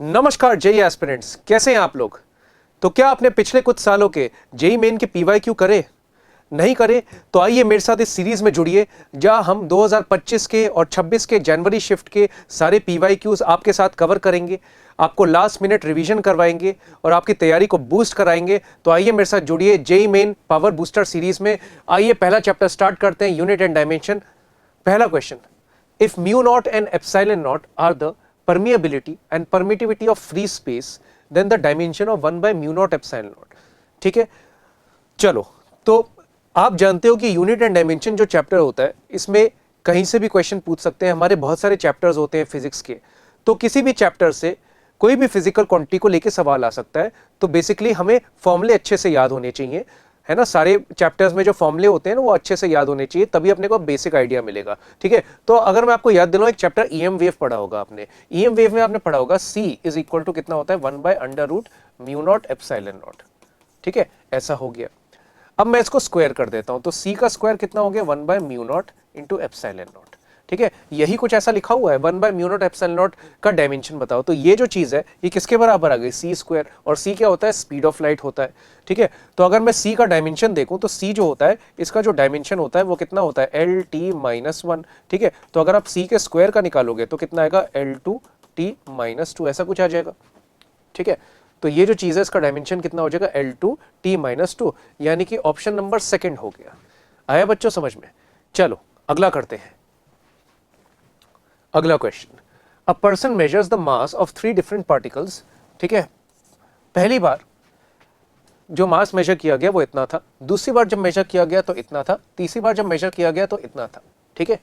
नमस्कार JEE aspirants, कैसे हैं आप लोग। तो क्या आपने पिछले कुछ सालों के जेई मेन के पीवाईक्यू करे? नहीं करे तो आइए मेरे साथ इस सीरीज में जुड़िए जहां हम 2025 के और 26 के जनवरी शिफ्ट के सारे पीवाईक्यूज आपके साथ कवर करेंगे, आपको लास्ट मिनट रिवीजन करवाएंगे और आपकी तैयारी को बूस्ट कराएंगे। तो आइए मेरे साथ जुड़िए JEE Main power booster series में। आइए पहला चैप्टर स्टार्ट करते हैं, यूनिट एंड डायमेंशन। पहला question, if mu naught and epsilon naught are the permeability and permittivity of free space, then the dimension of 1 by mu naught epsilon naught। ठीक है, चलो। तो आप जानते हो कि यूनिट एंड डायमेंशन जो चैप्टर होता है, इसमें कहीं से भी क्वेश्चन पूछ सकते हैं। हमारे बहुत सारे चैप्टर्स होते हैं फिजिक्स के, तो किसी भी चैप्टर से कोई भी फिजिकल क्वांटिटी को लेके सवाल आ सकता है। तो बेसिकली हमें फॉर्मूले अच्छे से याद होने चाहिए, है ना। सारे चैप्टर्स में जो फॉर्मूले होते हैं ना, वो अच्छे से याद होने चाहिए, तभी अपने को बेसिक आइडिया मिलेगा। ठीक है, तो अगर मैं आपको याद दिलाऊं, एक चैप्टर ईएम वेव पढ़ा होगा आपने। ईएम वेव में आपने पढ़ा होगा C इज इक्वल टू कितना होता है, 1 by under root mu naught epsilon naught. ठीक है, ऐसा हो गया। अब मैं इसको स्क्वायर कर देता हूं, तो C का स्क्वायर कितना हो गया, 1 bye mu not into epsilon naught. ठीक है, यही कुछ ऐसा लिखा हुआ है, 1 bye mu naught epsilon not का डायमेंशन बताओ। तो ये जो चीज है ये किसके बराबर आ गई, C स्क्वायर। और C क्या होता है, स्पीड ऑफ लाइट होता है। ठीक है, तो अगर मैं C का डायमेंशन देखूं तो C जो होता है, इसका जो डायमेंशन होता है वो कितना होता है, LT-1। ठीक है, तो अगर आप C के स्क्वायर का निकालोगे तो कितना आएगा, L2T-2, ऐसा कुछ आ जाएगा। ठीक है, तो ये जो चीज है इसका डायमेंशन कितना हो जाएगा, L2T-2, यानी कि ऑप्शन नंबर सेकंड हो गया। आया बच्चों समझ में। चलो अगला करते हैं। अगला question, a person measures the mass of 3 different particles. ठीक है, पहली बार जो मास मेजर किया गया वो इतना था, दूसरी बार जब मेजर किया गया तो इतना था, तीसरी बार जब मेजर किया गया तो इतना था। ठीक है,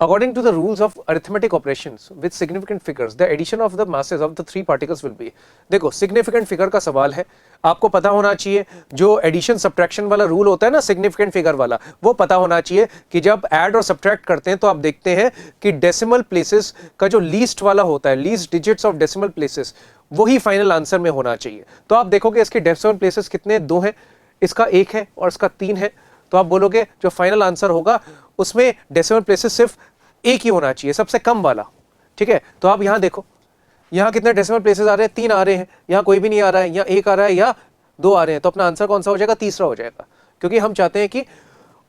according to the rules of arithmetic operations with significant figures the addition of the masses of the 3 particles will be. देखो सिग्निफिकेंट फिगर का सवाल है, आपको पता होना चाहिए जो एडिशन सब्ट्रैक्शन वाला रूल होता है ना, सिग्निफिकेंट फिगर वाला, वो पता होना चाहिए कि जब ऐड और सब्ट्रैक्ट करते हैं तो आप देखते हैं कि डेसिमल प्लेसेस का जो लीस्ट वाला होता है, least digits of decimal places, वही फाइनल आंसर में होना चाहिए। तो आप देखोगे इसके डेसिमल प्लेसेस कितने, 2 हैं, इसका 1 है और इसका 3 है। तो आप बोलोगे जो फाइनल आंसर होगा उसमें डेसिमल प्लेसेस सिर्फ एक ही होना चाहिए, सबसे कम वाला। ठीक है, तो आप यहां देखो, यहां कितने डेसिमल प्लेसेस आ रहे हैं, 3 आ रहे हैं, यहां कोई भी नहीं आ रहा है, या 1 आ रहा है या 2 आ रहे हैं। तो अपना आंसर कौन सा हो जाएगा, तीसरा हो जाएगा, क्योंकि हम चाहते हैं कि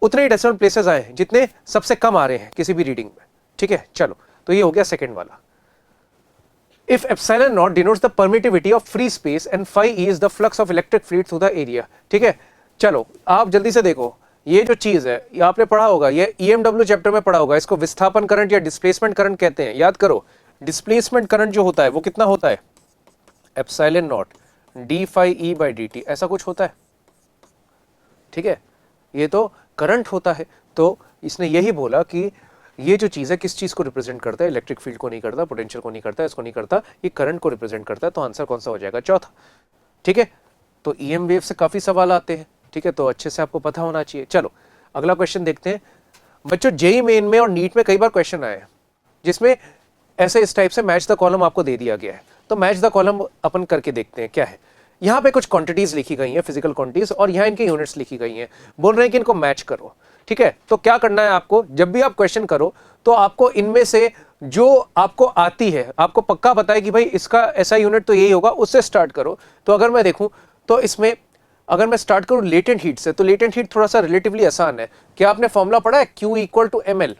उतने ही डेसिमल प्लेसेस आए जितने सबसे कम आ रहे हैं किसी भी रीडिंग में। ठीक है, चलो, तो ये हो गया सेकेंड वाला। If epsilon naught denotes the permittivity of free space and phi e is the flux of electric fluid through the area। ठीक है, चलो आप जल्दी से देखो, ये जो चीज है ये आपने पढ़ा होगा, ये EMW चैप्टर में पढ़ा होगा, इसको विस्थापन करंट या डिस्प्लेसमेंट करंट कहते हैं। याद करो, डिस्प्लेसमेंट करंट जो होता है वो कितना होता है, epsilon not d phi e by dt, ऐसा कुछ होता है। ठीक है, ये तो करंट होता है। तो इसने यही बोला कि ये जो चीज है किस चीज को रिप्रेजेंट करता है, इलेक्ट्रिक फील्ड को नहीं करता, पोटेंशियल को नहीं करता, इसको नहीं करता, ये करंट को रिप्रेजेंट करता है। तो आंसर कौन सा हो जाएगा, चौथा। ठीक है, तो ईएम वेव से काफी सवाल आते हैं। ठीक है, तो अच्छे से आपको पता होना चाहिए। चलो अगला क्वेश्चन देखते हैं। बच्चों जेईई मेन में और नीट में कई बार क्वेश्चन आए जिसमें ऐसे इस टाइप से मैच द कॉलम आपको दे दिया गया है। तो मैच द कॉलम अपन करके देखते हैं क्या है। यहाँ पे कुछ क्वांटिटीज लिखी गई हैं, फिजिकल क्वांटिटीज, और यहाँ इनके यूनिट्स लिखी गई हैं। बोल रहे हैं कि इनको मैच करो। ठीक है, तो क्या करना है आपको, जब भी आप क्वेश्चन करो तो आपको इनमें से जो आपको आती है, आपको पक्का पता है कि भाई इसका ऐसा यूनिट तो यही होगा, उससे स्टार्ट करो। तो अगर मैं देखूं तो इसमें अगर मैं स्टार्ट करूं लेटेंट हीट से, तो लेटेंट हीट थोड़ा सा रिलेटिवली आसान है। क्या आपने फॉर्मूला पढ़ा है, Q equal to ml।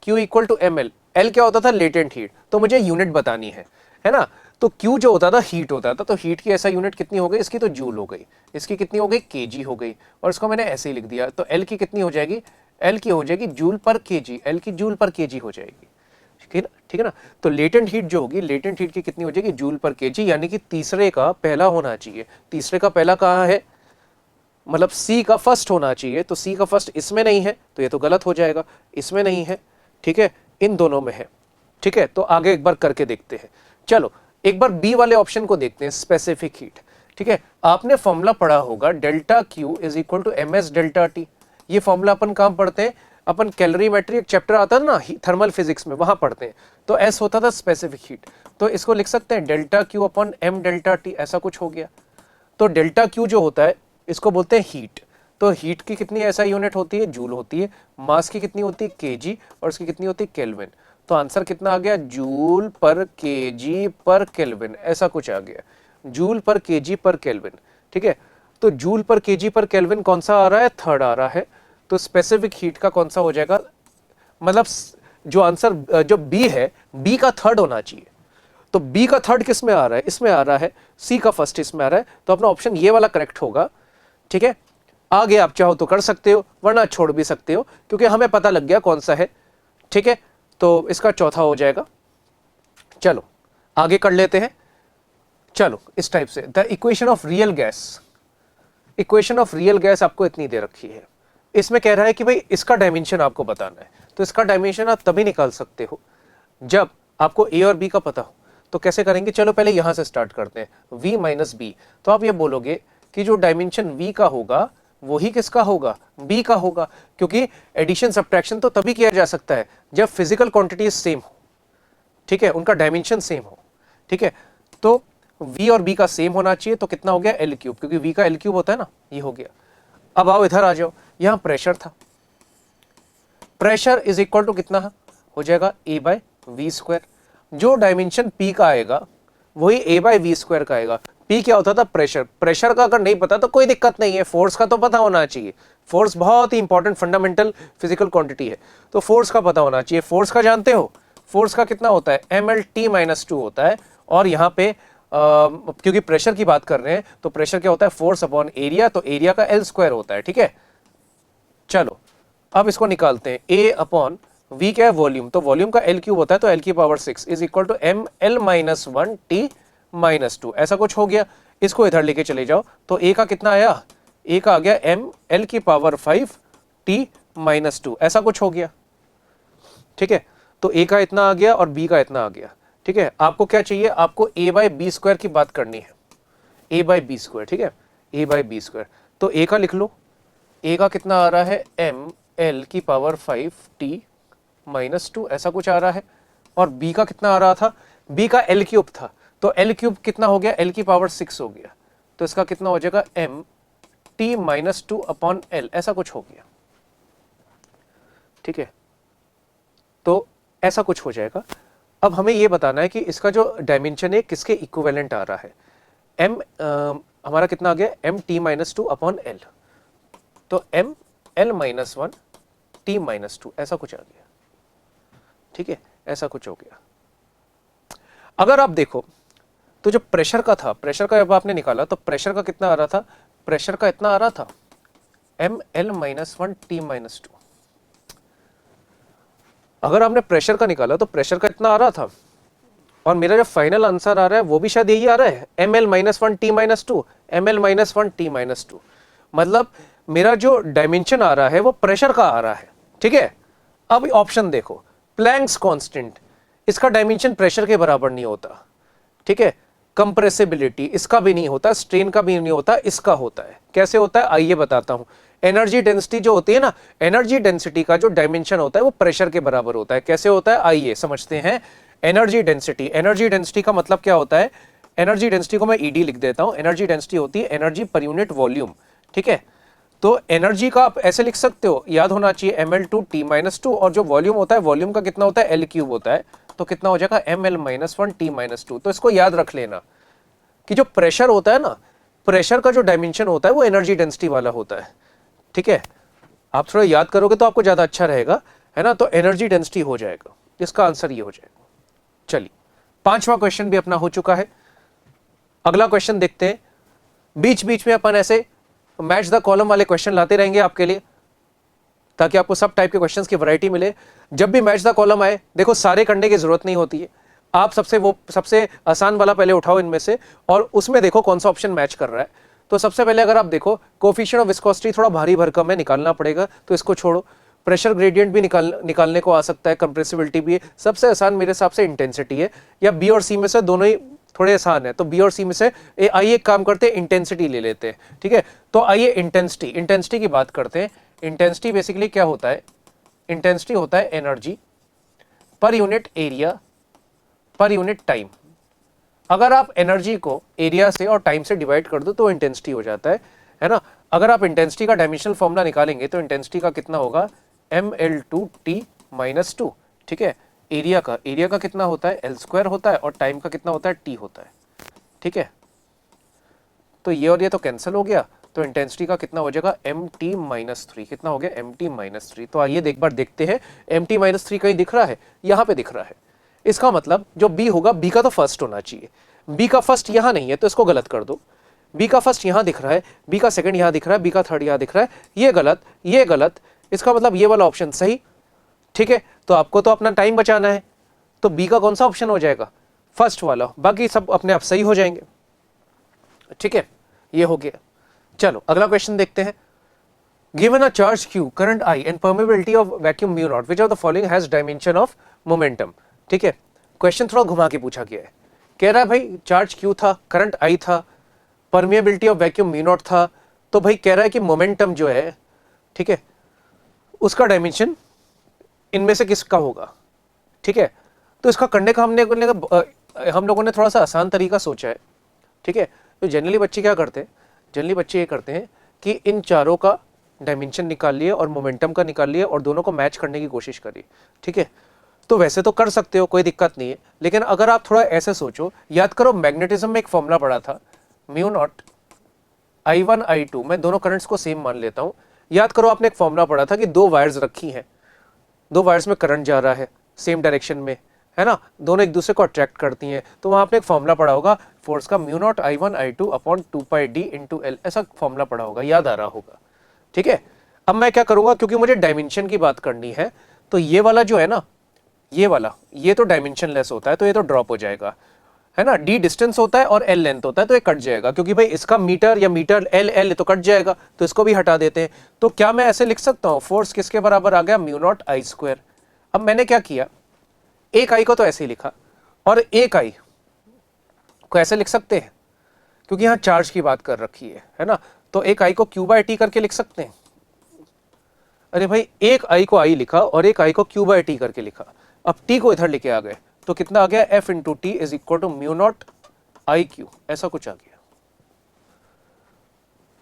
Q equal to ml, L क्या होता था, लेटेंट हीट। तो मुझे यूनिट बतानी है ना। तो Q जो होता था हीट होता था, तो हीट की ऐसा यूनिट कितनी हो गई, इसकी तो जूल हो गई, इसकी कितनी हो गई, केजी हो गई, और इसको मैंने ऐसे ही लिख दिया। तो L की कितनी हो जाएगी, L की हो जाएगी जूल पर केजी, L की जूल पर केजी हो जाएगी। ठीक है ना। तो लेटेंट हीट जो होगी, लेटेंट हीट की कितनी हो जाएगी, जूल पर केजी, यानी कि तीसरे का पहला होना चाहिए। तीसरे का पहला कहाँ है, मतलब C का फर्स्ट होना चाहिए। तो C का फर्स्ट इसमें नहीं है तो ये तो गलत हो जाएगा, इसमें नहीं है। ठीक है, इन दोनों में है। ठीक है, तो आगे एक बार करके देखते हैं। चलो एक बार बी वाले ऑप्शन को देखते हैं, स्पेसिफिक हीट। ठीक है, आपने फॉर्मूला पढ़ा होगा, delta Q is equal to MS delta T। ये फॉर्मूला अपन कहाँ पढ़ते हैं, अपन कैलोरीमेट्री एक चैप्टर आता है ना थर्मल फिजिक्स में, वहां पढ़ते हैं। तो S होता था स्पेसिफिक हीट, तो इसको लिख सकते हैं delta Q upon M delta T, ऐसा कुछ हो गया। तो डेल्टा Q जो होता है इसको बोलते हैं हीट। तो हीट की कितनी ऐसा यूनिट होती है, जूल होती है। मास की कितनी होती है, केजी, और इसकी कितनी होती है, केल्विन। तो आंसर कितना आ गया, जूल पर केजी पर केल्विन, ऐसा कुछ आ गया, जूल पर केजी पर केल्विन। ठीक है, तो जूल पर केजी पर केल्विन कौन सा आ रहा है, थर्ड आ रहा है, तो स्पेसिफिक हीट का कौन सा हो जाएगा, मतलब जो आंसर जो बी है, बी का थर्ड होना चाहिए। तो बी का थर्ड किस में आ रहा है, इसमें आ रहा है, सी का फर्स्ट इसमें आ रहा है, तो अपना ऑप्शन ये वाला करेक्ट होगा। ठीक है, आगे आप चाहो तो कर सकते हो, वरना छोड़ भी सकते हो, क्योंकि हमें पता लग गया कौन सा है। ठीक है, तो इसका चौथा हो जाएगा। चलो आगे कर लेते हैं। चलो इस टाइप से, the equation of real gas, equation of real gas आपको इतनी दे रखी है। इसमें कह रहा है कि भाई इसका डायमेंशन आपको बताना है, तो इसका डायमेंशन आप तभी निकाल सकते हो जब आपको ए और बी का पता हो। तो कैसे करेंगे, चलो पहले यहां से स्टार्ट करते हैं, v माइनस बी। तो आप ये बोलोगे कि जो डायमेंशन v का होगा वही किसका होगा, b का होगा, क्योंकि एडिशन सब्ट्रैक्शन तो तभी किया जा सकता है जब फिजिकल क्वांटिटीज सेम हो। ठीक है, उनका डायमेंशन सेम हो। ठीक है, तो v और b का सेम होना चाहिए, तो कितना हो गया, एल क्यूब, क्योंकि v का एल क्यूब होता है ना, ये हो गया। अब आओ इधर आ जाओ, यहां प्रेशर था, प्रेशर इज इक्वल टू कितना हो जाएगा, a बाय वी स्क्वायर। जो डायमेंशन p का आएगा वही a बाय वी स्क्वायर का आएगा। p क्या होता था, प्रेशर। प्रेशर का अगर नहीं पता तो कोई दिक्कत नहीं है, फोर्स का तो पता होना चाहिए। फोर्स बहुत ही इंपॉर्टेंट फंडामेंटल फिजिकल क्वांटिटी है, तो फोर्स का पता होना चाहिए। फोर्स का जानते हो, फोर्स का कितना होता है, mlt-2 होता है। और यहाँ पे क्योंकि प्रेशर की बात कर रहे हैं, तो प्रेशर क्या होता है, फोर्स अपॉन एरिया, तो एरिया का एल स्क्वायर होता है। ठीक है, चलो अब इसको निकालते हैं, a अपॉन v क्या है, वॉल्यूम, तो वॉल्यूम का एल क्यूब होता है, तो एल की power 6 is equal to M L minus 1 T minus 2, ऐसा कुछ हो गया। इसको इधर लेके चले जाओ, तो a का कितना आया, a का आ गया एम एल की पावर 5 टी माइनस 2, ऐसा कुछ हो गया। ठीक है, तो a का इतना आ गया और b का इतना आ गया। ठीक है, आपको क्या चाहिए, आपको a बाई बी स्क्वायर की बात करनी है, a बाई बी स्क्वायर। ठीक है, a बाई बी स्क्वायर, तो a का लिख लो, a का कितना आ रहा है, एम एल की पावर 5 टी माइनस 2, ऐसा कुछ आ रहा है। और b का कितना आ रहा था, b का एल क्यूब था, तो एल क्यूब कितना हो गया, एल की पावर 6 हो गया, तो इसका कितना हो जाएगा, M T minus 2 upon L, ऐसा कुछ हो गया। ठीक है, तो ऐसा कुछ हो जाएगा। अब हमें यह बताना है कि इसका जो डायमेंशन है किसके इक्विवेलेंट आ रहा है। m हमारा कितना आ गया, M T minus 2 upon L, तो M L minus 1 T minus 2, ऐसा कुछ आ गया। ठीक है, ऐसा कुछ हो गया। अगर आप देखो तो जो प्रेशर का था, प्रेशर का जब आपने निकाला तो प्रेशर का कितना आ रहा था, प्रेशर का इतना आ रहा था, M L minus 1 T minus 2। अगर आपने प्रेशर का निकाला तो प्रेशर का इतना आ रहा था, और मेरा जो फाइनल आंसर आ रहा है वो भी शायद यही आ रहा है, M L minus 1 T minus 2, M L minus 1 T minus 2। मतलब मेरा जो डायमेंशन आ रहा है वो प्रेशर का आ रहा है। ठीक है, अब ऑप्शन देखो, प्लैंक्स कांस्टेंट, इसका डायमेंशन प्रेशर के बराबर नहीं होता। ठीक है, कंप्रेसिबिलिटी इसका भी नहीं होता, स्ट्रेन का भी नहीं होता, इसका होता है। कैसे होता है आइए बताता हूं। एनर्जी डेंसिटी जो होती है ना, एनर्जी डेंसिटी का जो डायमेंशन होता है वो प्रेशर के बराबर होता है। कैसे होता है आइए समझते हैं। एनर्जी डेंसिटी, एनर्जी डेंसिटी का मतलब क्या होता है, एनर्जी डेंसिटी को मैं ईडी लिख देता हूं। एनर्जी डेंसिटी होती है एनर्जी पर यूनिट वॉल्यूम। ठीक है, तो एनर्जी का आप ऐसे लिख सकते हो, याद होना चाहिए ml2 t माइनस 2, और जो वॉल्यूम होता है वॉल्यूम का कितना होता है, एल क्यूब होता है, तो कितना हो जाएगा ml माइनस 1 t माइनस 2। तो इसको याद रख लेना कि जो प्रेशर होता है ना, प्रेशर का जो डायमेंशन होता है वो एनर्जी डेंसिटी वाला होता है। ठीक है, आप थोड़ा याद करोगे तो आपको ज्यादा अच्छा रहेगा, है ना। तो एनर्जी डेंसिटी हो जाएगा, इसका आंसर ये हो जाएगा। चलिए, पांचवा क्वेश्चन भी अपना हो चुका है। अगला क्वेश्चन देखते हैं। बीच बीच में अपन ऐसे मैच द कॉलम वाले क्वेश्चन लाते रहेंगे आपके लिए, ताकि आपको सब टाइप के क्वेश्चंस की वैरायटी मिले। जब भी मैच द कॉलम आए, देखो सारे करने की जरूरत नहीं होती है, आप सबसे आसान वाला पहले उठाओ इनमें से, और उसमें देखो कौन सा ऑप्शन मैच कर रहा है। तो सबसे पहले अगर आप देखो, कोफिशिएंट ऑफ विस्कोसिटी थोड़ा भारी भरकम है, निकालना पड़ेगा, तो इसको छोड़ो। प्रेशर ग्रेडियंट भी निकालने को आ सकता है, कंप्रेसिबिलिटी भी है। सबसे आसान मेरे हिसाब से इंटेंसिटी है, या बी और सी में से दोनों ही थोड़े आसान है, तो बी और सी में से आइए एक काम करते हैं, इंटेंसिटी ले लेते हैं। ठीक है, तो आइए इंटेंसिटी की बात करते हैं। इंटेंसिटी बेसिकली क्या होता है, इंटेंसिटी होता है energy per unit area per unit time. अगर आप एनर्जी को एरिया से और टाइम से डिवाइड कर दो तो इंटेंसिटी हो जाता है ना। अगर आप इंटेंसिटी का डायमेंशनल फॉर्मूला निकालेंगे तो इंटेंसिटी का कितना होगा, ml2t माइनस 2। ठीक है, एरिया का कितना होता है, एल स्क्वायर होता है, और टाइम का कितना होता है, टी होता है। ठीक है, तो ये और ये तो कैंसिल हो गया, तो इंटेंसिटी का कितना हो जाएगा, एम टी माइनस थ्री। कितना हो गया, एम टी माइनस थ्री। तो आइए एक बार देखते हैं, एम टी माइनस थ्री कहीं दिख रहा है, यहाँ पे दिख रहा है। इसका मतलब जो बी होगा, बी का तो फर्स्ट होना चाहिए, बी का फर्स्ट यहाँ नहीं है तो इसको गलत कर दो। बी का फर्स्ट यहाँ दिख रहा है, बी का सेकंड यहाँ दिख रहा है, बी का थर्ड यहाँ दिख रहा है, ये गलत, ये गलत। इसका मतलब ये वाला ऑप्शन सही। ठीक है, तो आपको तो अपना टाइम बचाना है, तो बी का कौन सा ऑप्शन हो जाएगा, फर्स्ट वाला, बाकी सब अपने आप सही हो जाएंगे। ठीक है, ये हो गया। चलो अगला क्वेश्चन देखते हैं। Given a charge q, current I and permeability of vacuum mu naught, which of the following has dimension of momentum? ठीक है, क्वेश्चन थोड़ा घुमा के पूछा गया है। कह रहा है भाई चार्ज q था, करंट I था, permeability of vacuum mu naught था, तो भाई कह रहा है कि मोमेंटम जो है, ठीक है, उसका डायमेंशन इनमें से किसका होगा। ठीक है, तो इसका करने का हम लोगों ने थोड़ा सा आसान तरीका सोचा है। ठीक है, तो जनरली बच्चे क्या करते हैं, जनरली बच्चे ये करते हैं कि इन चारों का डायमेंशन निकाल लिए और मोमेंटम का निकाल लिए और दोनों को मैच करने की कोशिश करी। ठीक है, तो वैसे तो कर सकते हो, कोई दिक्कत नहीं है, लेकिन अगर आप थोड़ा ऐसे सोचो, याद करो मैग्नेटिज्म में एक फॉर्मूला पड़ा था, म्यू नॉट I1 I2, मैं दोनों करंट्स को सेम मान लेता हूं। याद करो आपने एक फॉर्मूला पढ़ा था कि दो वायर्स रखी हैं, दो वायर्स में करंट जा रहा है सेम डायरेक्शन में, है ना, दोनों एक दूसरे को अट्रैक्ट करती हैं, तो वहां आपने एक फॉर्मूला पढ़ा होगा फोर्स का, mu naught I1 I2 upon 2πd into L, ऐसा फॉर्मूला पढ़ा होगा, याद आ रहा होगा। ठीक है, अब मैं क्या करूंगा, क्योंकि मुझे डायमेंशन की बात करनी है, तो ये वाला जो है ना, ये वाला, ये तो डायमेंशन लेस होता है, तो ये तो ड्रॉप हो जाएगा, है ना, d डिस्टेंस होता है और l लेंथ होता है, तो ये कट जाएगा, क्योंकि भाई इसका मीटर या मीटर l तो कट जाएगा, तो इसको भी हटा देते हैं। तो क्या मैं ऐसे लिख सकता हूं, फोर्स किसके बराबर आ गया, म्यू नॉट I स्क्वायर। अब मैंने क्या किया, एक I को तो ऐसे ही लिखा, और एक I को ऐसे लिख सकते हैं, क्योंकि यहां चार्ज की बात कर रखी है ना, तो एक I को q/t करके लिख सकते हैं। अरे भाई, एक I को I लिखा और एक I को q/t करके लिखा, अब t को इधर लेके आ गए, तो कितना आ गया, F into T is equal to mu naught IQ, ऐसा कुछ आ गया।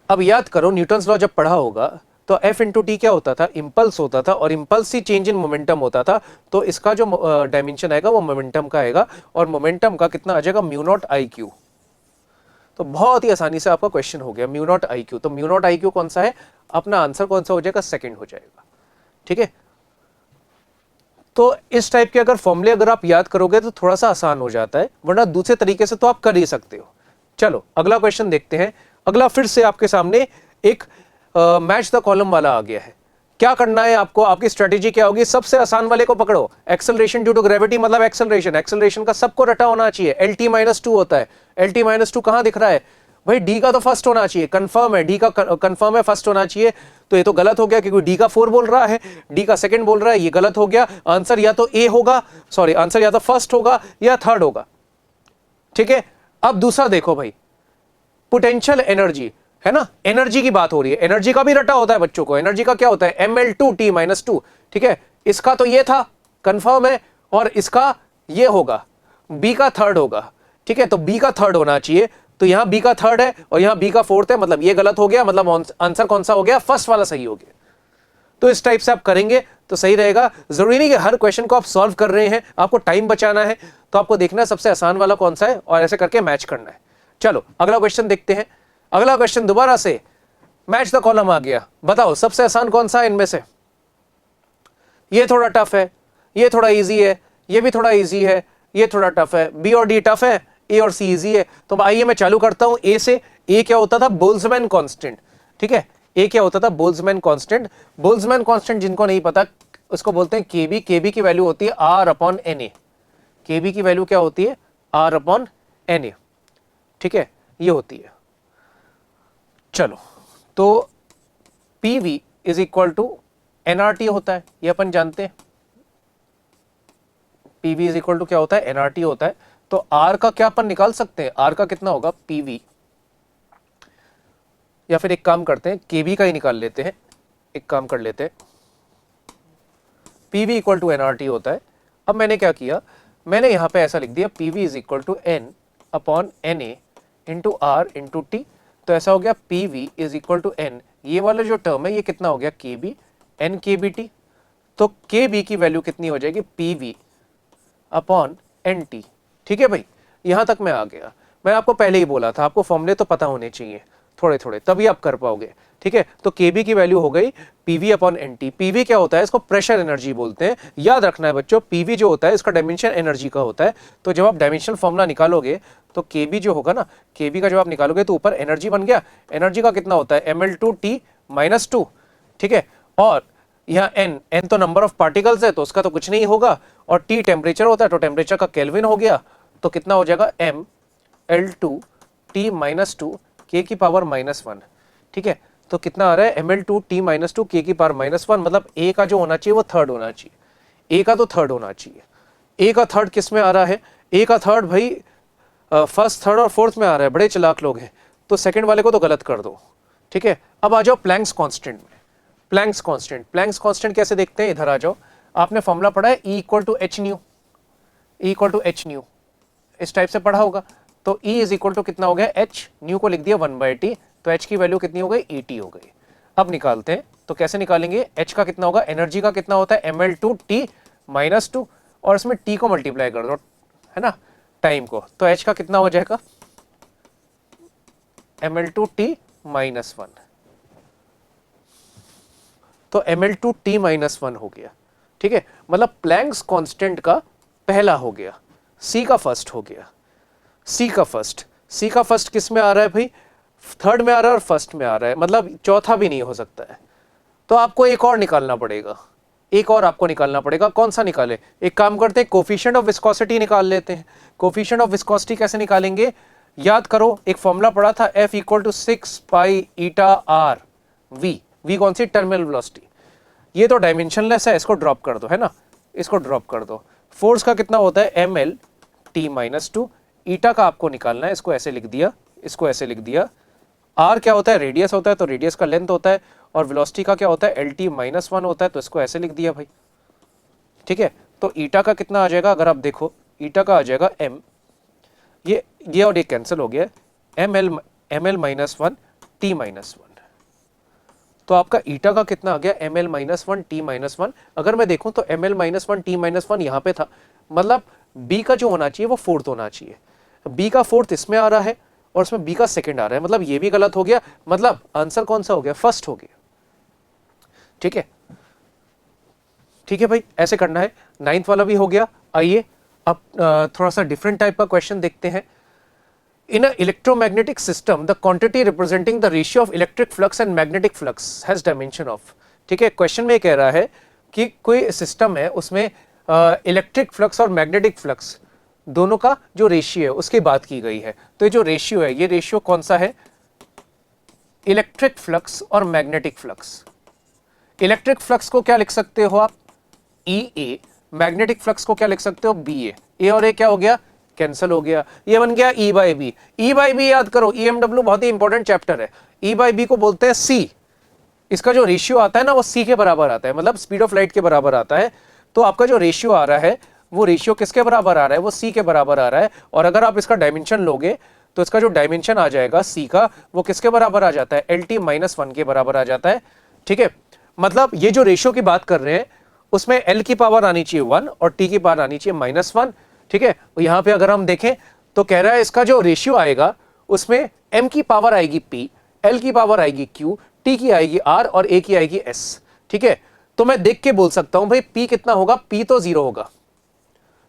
अब याद करो न्यूटन्स लॉ जब पढ़ा होगा, तो F इंटू टी क्या होता था, इंपल्स होता था, और impulse he change in momentum होता था, तो इसका जो डायमेंशन आएगा वो मोमेंटम का आएगा, और मोमेंटम का कितना आ जाएगा, म्यू नॉट IQ। तो बहुत ही आसानी से आपका क्वेश्चन हो गया, म्यू नॉट IQ। तो म्यू नॉट IQ कौन सा है, अपना आंसर कौन सा हो जाएगा, सेकंड हो जाएगा। ठीक है, तो इस टाइप के अगर फॉर्मूले अगर आप याद करोगे तो थोड़ा सा आसान हो जाता है, वरना दूसरे तरीके से तो आप कर ही सकते हो। चलो अगला क्वेश्चन देखते हैं। अगला फिर से आपके सामने एक मैच द कॉलम वाला आ गया है। क्या करना है आपको, आपकी स्ट्रेटेजी क्या होगी, सबसे आसान वाले को पकड़ो, एक्सेलरेशन ड्यू टू ग्रेविटी, मतलब एक्सेलरेशन का सबको रटा होना चाहिए, LT-2 होता है। LT-2 कहां दिख रहा है भाई, डी का तो फर्स्ट होना चाहिए, कंफर्म है, डी का कंफर्म है, फर्स्ट होना चाहिए। तो ये तो गलत हो गया, क्योंकि डी का 4 बोल रहा है, डी का सेकंड बोल रहा है, ये गलत हो गया। आंसर या तो ए होगा, सॉरी, आंसर या तो फर्स्ट होगा या थर्ड होगा। ठीक है, अब दूसरा देखो भाई, पोटेंशियल एनर्जी है ना, एनर्जी की बात हो रही है, एनर्जी का भी रटा होता है बच्चों को। एनर्जी का क्या होता है, mL2T-2। ठीक है, इसका तो ये था, कंफर्म है, और इसका ये होगा, बी का थर्ड होगा। ठीक है, तो बी का थर्ड होना चाहिए, तो यहां बी का थर्ड है और यहां बी का फोर्थ है, मतलब ये गलत हो गया, मतलब आंसर कौन सा हो गया, फर्स्ट वाला सही हो गया। तो इस टाइप से आप करेंगे तो सही रहेगा। जरूरी नहीं कि हर क्वेश्चन को आप सॉल्व कर रहे हैं, आपको टाइम बचाना है, तो आपको देखना है सबसे आसान वाला कौन सा है और ऐसे करके मैच करना है। चलो अगला क्वेश्चन देखते हैं। अगला क्वेश्चन दोबारा से मैच द कॉलम आ गया, बताओ सबसे आसान कौन सा है इनमें से। ये थोड़ा टफ है, ये थोड़ा इजी है, ये भी थोड़ा इजी है, ये थोड़ा टफ है, बी और डी टफ है, ए और सी इजी है। तो आइए मैं चालू करता हूं ए से। ए क्या होता था, बोल्ट्जमैन कांस्टेंट। ठीक है, ए क्या होता था, बोल्ट्जमैन कांस्टेंट। बोल्ट्जमैन कांस्टेंट जिनको नहीं पता उसको बोलते हैं केबी। केबी की वैल्यू होती है R/Na। केबी की वैल्यू क्या होती है, R/Na। ठीक है, ये होती है। चलो, तो PV is equal to NRT होता है, ये अपन जानते हैं। PV इज इक्वल टू क्या होता है, NRT होता है। तो R का क्या अपन निकाल सकते हैं, R का कितना होगा PV, या फिर एक काम करते हैं KB का ही निकाल लेते हैं। एक काम कर लेते हैं, PV इक्वल टू NRT होता है। अब मैंने क्या किया, मैंने यहां पे ऐसा लिख दिया PV is equal to N/Na into R into T। तो ऐसा हो गया PV is equal to N, ये वाला जो टर्म है ये कितना हो गया KB, NKBT। तो KB की वैल्यू कितनी हो जाएगी, PV अपॉन एन टी। ठीक है भाई, यहां तक मैं आ गया। मैं आपको पहले ही बोला था आपको फॉर्मूले तो पता होने चाहिए थोड़े थोड़े, तभी आप कर पाओगे। ठीक है, तो केबी की वैल्यू हो गई पीवी अपॉन एनटी। पीवी क्या होता है, इसको प्रेशर एनर्जी बोलते हैं, याद रखना है बच्चों। पीवी जो होता है इसका डायमेंशन एनर्जी का होता है। तो जब आप डायमेंशनल फॉर्मूला निकालोगे तो केबी जो होगा ना, केबी का जब आप निकालोगे तो ऊपर एनर्जी बन गया। एनर्जी का कितना होता है, ml/t-2। ठीक है, और यहाँ एन, एन तो नंबर ऑफ पार्टिकल्स है तो उसका तो कुछ नहीं होगा, और टी टेम्परेचर होता है तो टेम्परेचर का केल्विन हो गया। तो कितना हो जाएगा, ml/t-2 k की पावर -1। ठीक है, तो कितना आ रहा है, ml/t-2 k की पावर -1, मतलब ए का जो होना चाहिए वो थर्ड होना चाहिए। ए का तो थर्ड होना चाहिए। ए का थर्ड किस में आ रहा है, ए का थर्ड भाई फर्स्ट, थर्ड और फोर्थ में आ रहा है। बड़े चालाक लोग हैं, तो सेकंड वाले को तो गलत कर दो। ठीक है, अब आ जाओ प्लैंक्स कांस्टेंट में। प्लैंक्स कांस्टेंट, प्लैंक्स कांस्टेंट कैसे देखते हैं, इधर आ जाओ। आपने फॉर्मूला पढ़ा है E = h new, E = h new, इस टाइप से पढ़ा होगा। तो E = कितना हो गया, h, न्यू को लिख दिया 1/t, तो h की वैल्यू कितनी हो गई, ET हो गई। अब निकालते हैं, तो कैसे निकालेंगे, h का कितना होगा, एनर्जी का कितना होता है, ml/t-2, और इसमें t को मल्टीप्लाई कर दो, है ना, टाइम को, तो h का कितना हो जाएगा, ml/t-1। तो ml/t-1 हो गया। ठीक है, मतलब प्लैंक्स कांस्टेंट का पहला हो गया, C का फर्स्ट हो गया। C का फर्स्ट, C का फर्स्ट किस में आ रहा है भाई, थर्ड में आ रहा है और फर्स्ट में आ रहा है, मतलब चौथा भी नहीं हो सकता है। तो आपको एक और निकालना पड़ेगा, एक और आपको निकालना पड़ेगा। कौन सा निकाले, एक काम करते हैं, कोफिशिएंट ऑफ विस्कोसिटी निकाल लेते हैं। कोफिशिएंट ऑफ विस्कोसिटी कैसे निकालेंगे, याद करो, एक फॉर्मूला पढ़ा था, F = 6 pi eta R V. V कौन सी, टर्मिनल वेलोसिटी। ये तो डायमेंशनलेस है, इसको ड्रॉप कर दो, है ना, इसको ड्रॉप कर दो। फोर्स का कितना होता है, ml/t-2। ईटा का आपको निकालना है, इसको ऐसे लिख दिया, इसको ऐसे लिख दिया। आर क्या होता है, रेडियस होता है, तो रेडियस का लेंथ होता है, और वेलोसिटी का क्या होता है, lt-1 होता है, तो इसको ऐसे लिख दिया भाई। ठीक है, तो ईटा का कितना आ जाएगा, अगर आप देखो ईटा का आ जाएगा m, ये और ये कैंसिल हो गया, ml-1 t-1। तो आपका ईटा का कितना आ गया, ml-1 t-1। अगर मैं देखूं तो ml-1 t-1 यहां पे था, मतलब b का जो होना चाहिए वो फोर्थ होना चाहिए। b का फोर्थ इसमें आ रहा है और इसमें b का सेकंड आ रहा है, मतलब ये भी गलत हो गया, मतलब आंसर कौन सा हो गया, फर्स्ट हो गया। ठीक है, ठीक है भाई, ऐसे करना है। 9th वाला भी हो गया। आइए अब थोड़ा सा डिफरेंट टाइप का क्वेश्चन देखते हैं। In an electromagnetic system, the quantity representing the ratio of electric flux and magnetic flux has dimension of। ठीक है, क्वेश्चन में कह रहा है कि कोई सिस्टम है, उसमें इलेक्ट्रिक फ्लक्स और मैग्नेटिक फ्लक्स दोनों का जो रेशियो है उसकी बात की गई है। तो ये जो रेशियो है, ये रेशियो कौन सा है, इलेक्ट्रिक फ्लक्स और मैग्नेटिक फ्लक्स। इलेक्ट्रिक फ्लक्स को क्या लिख सकते हो आप, EA, मैग्नेटिक फ्लक्स को क्या लिख सकते हो, BA। ए और ए क्या हो गया, कैंसिल हो गया, ये बन गया E/B। E/B याद करो, EMW बहुत ही इंपॉर्टेंट चैप्टर है। E/B को बोलते हैं C। इसका जो रेशियो आता है ना वो C के बराबर आता है, मतलब स्पीड ऑफ लाइट के बराबर आता है। तो आपका जो रेशियो आ रहा है वो रेशियो किसके बराबर आ रहा है, वो C के बराबर आ रहा है। और अगर आप इसका डायमेंशन लोगे तो इसका जो डायमेंशन आ जाएगा C का, वो किसके बराबर आ जाता है, LT-1 के बराबर आ जाता है। ठीक है, मतलब ये जो रेशियो की बात कर रहे हैं उसमें L की पावर आनी चाहिए 1 और T की पावर आनी चाहिए -1। ठीक है, यहां पे अगर हम देखें तो कह रहा है इसका जो रेशियो आएगा उसमें M की पावर आएगी P, L की पावर आएगी Q, T की आएगी R और A की आएगी S। ठीक है, तो मैं देख के बोल सकता हूं भाई P कितना होगा, P तो 0 होगा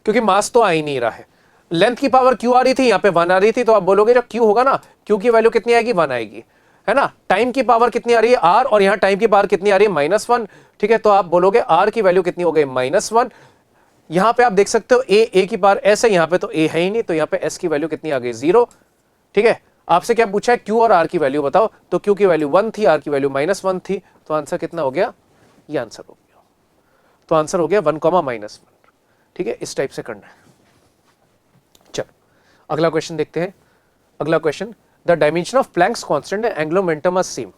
क्योंकि मास तो आ ही नहीं रहा है। लेंथ की पावर Q आ रही थी, यहां पे 1 आ रही थी, तो आप बोलोगे जब Q होगा ना, Q की वैल्यू कितनी आएगी, 1 आएगी, है ना। टाइम की पावर कितनी आ रही है, R, और यहां टाइम की पावर कितनी आ रही है, -1। ठीक है, तो आप बोलोगे R की वैल्यू कितनी हो गई, -1। यहां पे आप देख सकते हो A की पावर S है, यहां पे तो A है ही नहीं, तो यहां पे S की वैल्यू कितनी आ गई, 0। ठीक है, आपसे क्या पूछा है, Q और R की वैल्यू बताओ, तो Q की वैल्यू 1 थी, R की वैल्यू -1 थी, तो आंसर कितना हो गया, ये आंसर हो गया। तो आंसर हो गया 1, -1। ठीक है, इस टाइप से करना है। चलो अगला क्वेश्चन देखते हैं। अगला क्वेश्चन, the dimension of Planck's constant and angular momentum are same.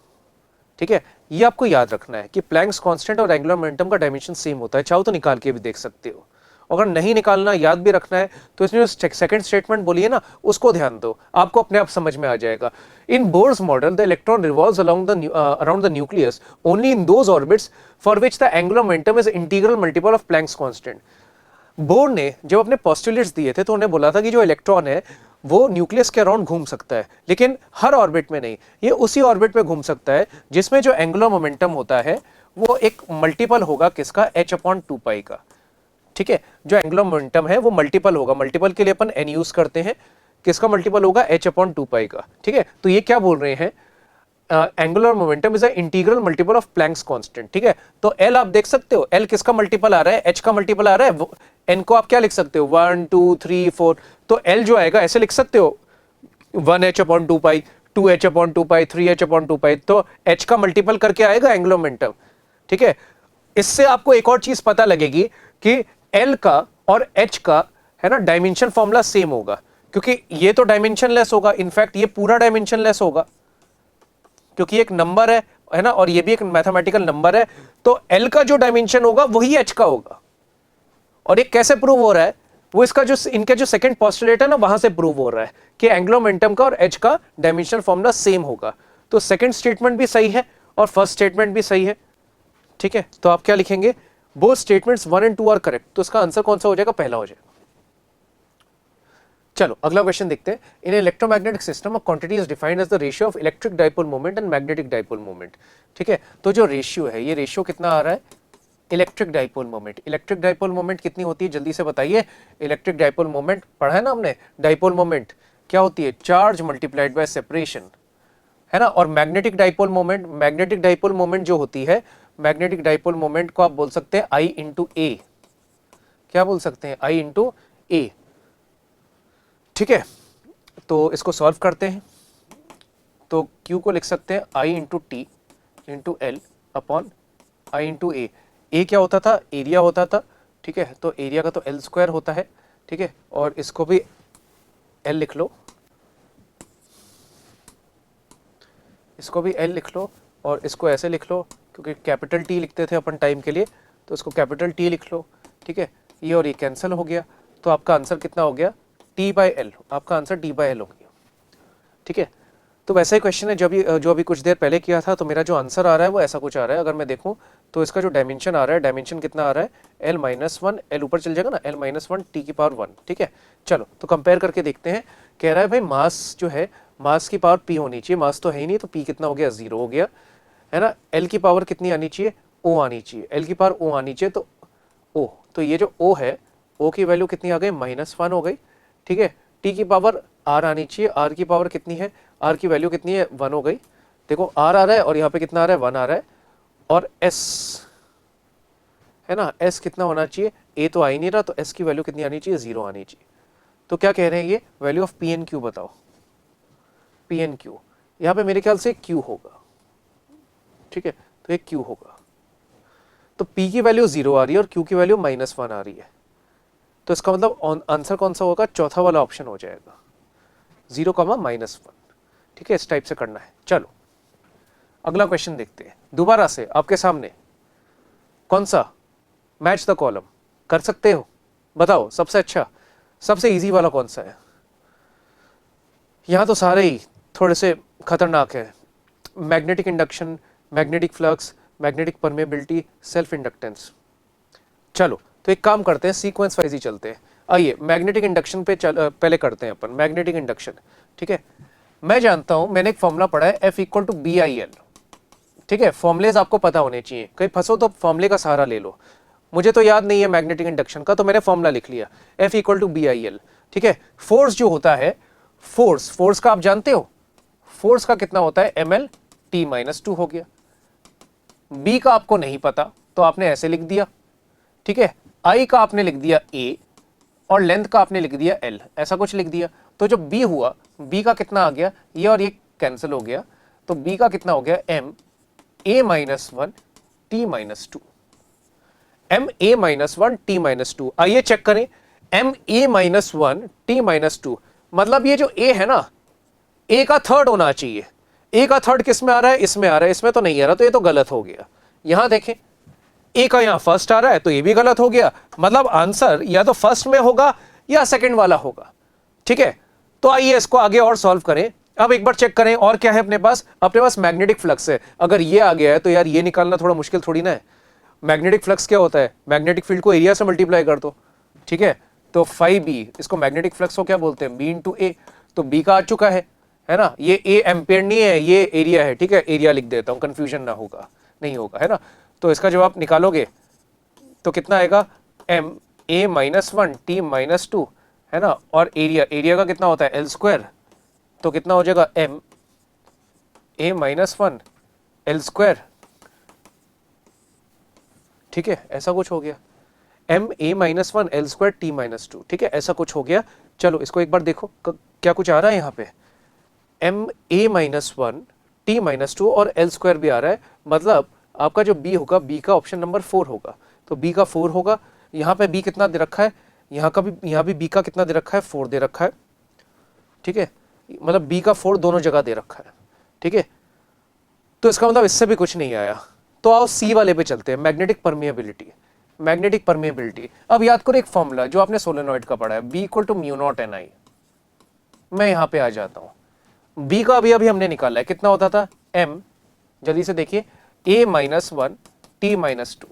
ठीक है, ये आपको याद रखना है कि प्लैंक्स कांस्टेंट और एंगुलर मोमेंटम का डायमेंशन सेम होता है। चाहो तो निकाल के भी देख सकते हो, अगर नहीं निकालना, याद भी रखना है तो इसमें जो सेकंड स्टेटमेंट बोली है ना उसको ध्यान दो, आपको अपने आप समझ में आ जाएगा। In Bohr's model the electron revolves around the nucleus only in those orbits for which the angular momentum is integral multiple of Planck's constant. Bohr ने जब अपने पोस्टुलेट्स दिए थे तो उन्हें बोला था कि जो इलेक्ट्रॉन है वो न्यूक्लियस के अराउंड घूम सकता है, लेकिन हर ऑर्बिट में नहीं, ये उसी ऑर्बिट में घूम सकता है जिसमें जो एंगुलर मोमेंटम होता है वो एक मल्टीपल होगा किसका, h/2π का। ठीक है, जो एंगुलर मोमेंटम है वो मल्टीपल होगा, मल्टीपल के लिए अपन n यूज करते हैं, किसका मल्टीपल होगा, h/2π का। ठीक है, तो ये क्या बोल रहे हैं, angular momentum is a integral multiple of Planck's constant. ठीक है, तो L आप देख सकते हो, L किसका मल्टीपल आ रहा है, h का मल्टीपल आ रहा है, n को आप क्या लिख सकते हो, 1 2 3 4, तो L जो आएगा ऐसे लिख सकते हो 1h/2π, 2h/2π, 3h/2π, तो h का मल्टीपल करके आएगा एंगुलर मोमेंटम। ठीक है, इससे आपको एक और चीज पता लगेगी कि L का और h का है ना डायमेंशन फॉर्मूला सेम होगा, क्योंकि ये तो डायमेंशन लेस होगा, इनफैक्ट ये पूरा डायमेंशन लेस होगा क्योंकि एक नंबर है ना, और ये भी एक मैथमेटिकल नंबर है, तो L का जो डायमेंशन होगा वही h का होगा। और ये कैसे प्रूव हो रहा है, वो इसका जो इनका जो सेकंड पोस्टुलेट है ना वहां से प्रूव हो रहा है कि एंगुलर मोमेंटम का और h का डायमेंशन फॉर्मूला सेम होगा। तो सेकंड स्टेटमेंट भी सही है और फर्स्ट स्टेटमेंट भी सही है। ठीक है, तो आप क्या लिखेंगे, बोथ स्टेटमेंट्स 1 और 2 आर करेक्ट, तो इसका आंसर कौन सा हो जाएगा, पहला हो जाएगा। चलो अगला क्वेश्चन देखते हैं। In electromagnetic system a quantity is defined as the ratio of electric dipole moment and magnetic dipole moment. ठीक है, तो जो रेशियो है, ये रेशियो कितना आ रहा है, electric dipole moment. Electric dipole moment कितनी होती है, जल्दी से बताइए। इलेक्ट्रिक डाइपोल मोमेंट पढ़ा है ना हमने, डाइपोल मोमेंट क्या होती है, चार्ज मल्टीप्लाइड बाय सेपरेशन, है ना। और magnetic dipole moment, magnetic dipole moment जो होती है, मैग्नेटिक डाइपोल मोमेंट को आप बोल सकते हैं I इंटू ए, क्या बोल सकते हैं, I इंटू ए। ठीक है, तो इसको सॉल्व करते हैं, तो Q को लिख सकते हैं I into T into L upon I into A. A क्या होता था, एरिया होता था। ठीक है, तो एरिया का तो L स्क्वायर होता है। ठीक है, और इसको भी L लिख लो, इसको भी L लिख लो, और इसको ऐसे लिख लो क्योंकि कैपिटल T लिखते थे अपन टाइम के लिए, तो इसको कैपिटल T लिख लो। ठीक है, ये और ये कैंसिल हो गया, तो आपका आंसर कितना हो गया, T/L, आपका आंसर T/L हो गया। ठीक है, तो वैसा ही क्वेश्चन है जो अभी कुछ देर पहले किया था, तो मेरा जो आंसर आ रहा है वो ऐसा कुछ आ रहा है। अगर मैं देखूं तो इसका जो डायमेंशन आ रहा है, डायमेंशन कितना आ रहा है, L-1, L ऊपर चल जाएगा ना, L-1 T⁻1। ठीक है, चलो तो कंपेयर करके देखते हैं। कह रहा है भाई मास जो है, मास की पावर P होनी चाहिए, मास तो है ही नहीं, तो P कितना हो गया, 0 हो गया, है ना। L की पावर कितनी आनी चाहिए, O आनी चाहिए, L की पावर O आनी चाहिए, तो O, तो ये जो O है, O की वैल्यू कितनी आ गई, -1 हो गई। ठीक है, T की पावर R आनी चाहिए, R की पावर कितनी है, R की वैल्यू कितनी है, 1 हो गई। देखो R आ रहा है और यहाँ पे कितना आ रहा है, 1 आ रहा है, और S है ना, S कितना होना चाहिए, A तो आ ही नहीं रहा, तो S की वैल्यू कितनी आनी चाहिए, 0 आनी चाहिए। तो क्या कह रहे हैं ये, value of P and Q बताओ, P एंड Q, यहाँ पे मेरे ख्याल से Q होगा। ठीक है, तो ये Q होगा, तो P की वैल्यू 0 आ रही है और Q की वैल्यू -1 आ रही है, तो इसका मतलब आंसर कौन सा होगा, चौथा वाला ऑप्शन हो जाएगा, 0, -1। ठीक है, इस टाइप से करना है। चलो अगला क्वेश्चन देखते हैं, दोबारा से आपके सामने, कौन सा, मैच द कॉलम कर सकते हो, बताओ सबसे अच्छा, सबसे इजी वाला कौन सा है। यहां तो सारे ही थोड़े से खतरनाक है, magnetic induction, magnetic flux, magnetic permeability, self inductance. चलो तो एक काम करते हैं, सीक्वेंस वाइज ही चलते हैं। आइए मैग्नेटिक इंडक्शन पे पहले करते हैं अपन, मैग्नेटिक इंडक्शन। ठीक है, मैं जानता हूं, मैंने एक फॉर्मूला पढ़ा है, F = BIL। ठीक है, फॉर्मुलेज आपको पता होने चाहिए, कहीं फंसो तो फॉर्मूले का सहारा ले लो। मुझे तो याद नहीं है मैग्नेटिक इंडक्शन का, तो मैंने फॉर्मूला लिख लिया, F = BIL। ठीक है, फोर्स जो होता है, फोर्स का आप जानते हो, फोर्स का कितना होता है, mL/T-2 हो गया। B का आपको नहीं पता तो आपने ऐसे लिख दिया। ठीक है, I का आपने लिख दिया A, और लेंथ का आपने लिख दिया L, ऐसा कुछ लिख दिया। तो जो B हुआ, B का कितना आ गया, ये और ये कैंसिल हो गया, तो B का कितना हो गया, MA-1 T-2, MA-1 T-2। आइए चेक करें, MA-1 T-2 मतलब ये जो A है ना, A का थर्ड होना चाहिए। A का थर्ड किस में आ रहा है, इसमें आ रहा है, इसमें तो नहीं आ रहा, तो ये तो गलत हो गया। यहां देखें, A का यहां फर्स्ट आ रहा है, तो ये भी गलत हो गया, मतलब आंसर या तो फर्स्ट में होगा या सेकंड वाला होगा। ठीक है, तो आइए इसको आगे और सॉल्व करें। अब एक बार चेक करें और क्या है अपने पास मैग्नेटिक फ्लक्स है। अगर ये आ गया है तो यार ये निकालना थोड़ा मुश्किल थोड़ी ना है। मैग्नेटिक फ्लक्स क्या होता है, मैग्नेटिक फील्ड को एरिया से मल्टीप्लाई कर दो, ठीक है, तो फाई बी, इसको मैग्नेटिक फ्लक्स को क्या बोलते हैं, बी इंटू ए, तो बी का आ चुका है ना, ये ए एम्पेयर नहीं है, ये एरिया है, ठीक है, एरिया लिख देता हूं कंफ्यूजन ना होगा, नहीं होगा, है ना। तो इसका जवाब निकालोगे तो कितना आएगा, M A minus one T minus two, है ना, और एरिया का कितना होता है एल स्क्वायर, तो कितना हो जाएगा M A minus one L square, ठीक है, ऐसा कुछ हो गया, M A minus one L square T minus two, ठीक है, ऐसा कुछ हो गया। चलो इसको एक बार देखो क्या कुछ आ रहा है यहाँ पे, M A minus one T minus two और एल स्क्वायर भी आ रहा है, मतलब आपका जो बी होगा, बी का ऑप्शन नंबर 4 होगा, तो बी का 4 होगा। यहाँ पे बी कितना दे रखा है, यहाँ भी बी का कितना दे रखा है, 4 दे रखा है, ठीक है, मतलब बी का 4 दोनों जगह दे रखा है, ठीक है, तो इसका मतलब इससे भी कुछ नहीं आया। तो आओ सी वाले पे चलते हैं, मैग्नेटिक परमिएबिलिटी। मैग्नेटिक परमिएबिलिटी, अब याद करो एक फॉर्मूला जो आपने सोलेनॉइड का पढ़ा है, B equal to mu naught N I. मैं यहाँ पे आ जाता हूँ, बी का अभी हमने निकाला है, कितना होता था एम, जल्दी से देखिए, A minus one T minus two,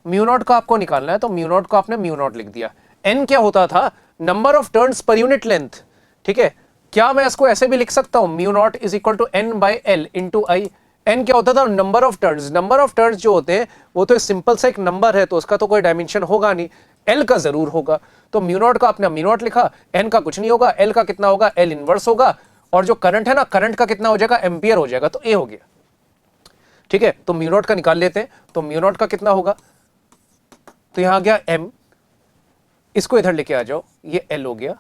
mu naught का आपको निकालना है, तो म्यू नॉट को आपने म्यू नॉट लिख दिया। एन क्या होता था, number of turns per unit length, ठीक है, क्या मैं इसको ऐसे भी लिख सकता हूं, mu naught is equal to N by L into I. N क्या होता था, number of turns, number of turns जो होते हैं वो तो सिंपल सा एक नंबर है, तो उसका तो कोई डायमेंशन होगा नहीं, एल का जरूर होगा, तो म्यू नॉट का आपने म्यू नॉट लिखा, एन का कुछ नहीं होगा, एल का कितना होगा, एल इनवर्स होगा, और जो करंट है ना, करंट का कितना हो जाएगा, एम्पियर हो जाएगा, तो ए हो गया, ठीक है। तो म्यू नॉट का निकाल लेते हैं, तो म्यू नॉट का कितना होगा, तो यहां आ गया एम, इसको इधर लेके आ जाओ, ये एल हो गया,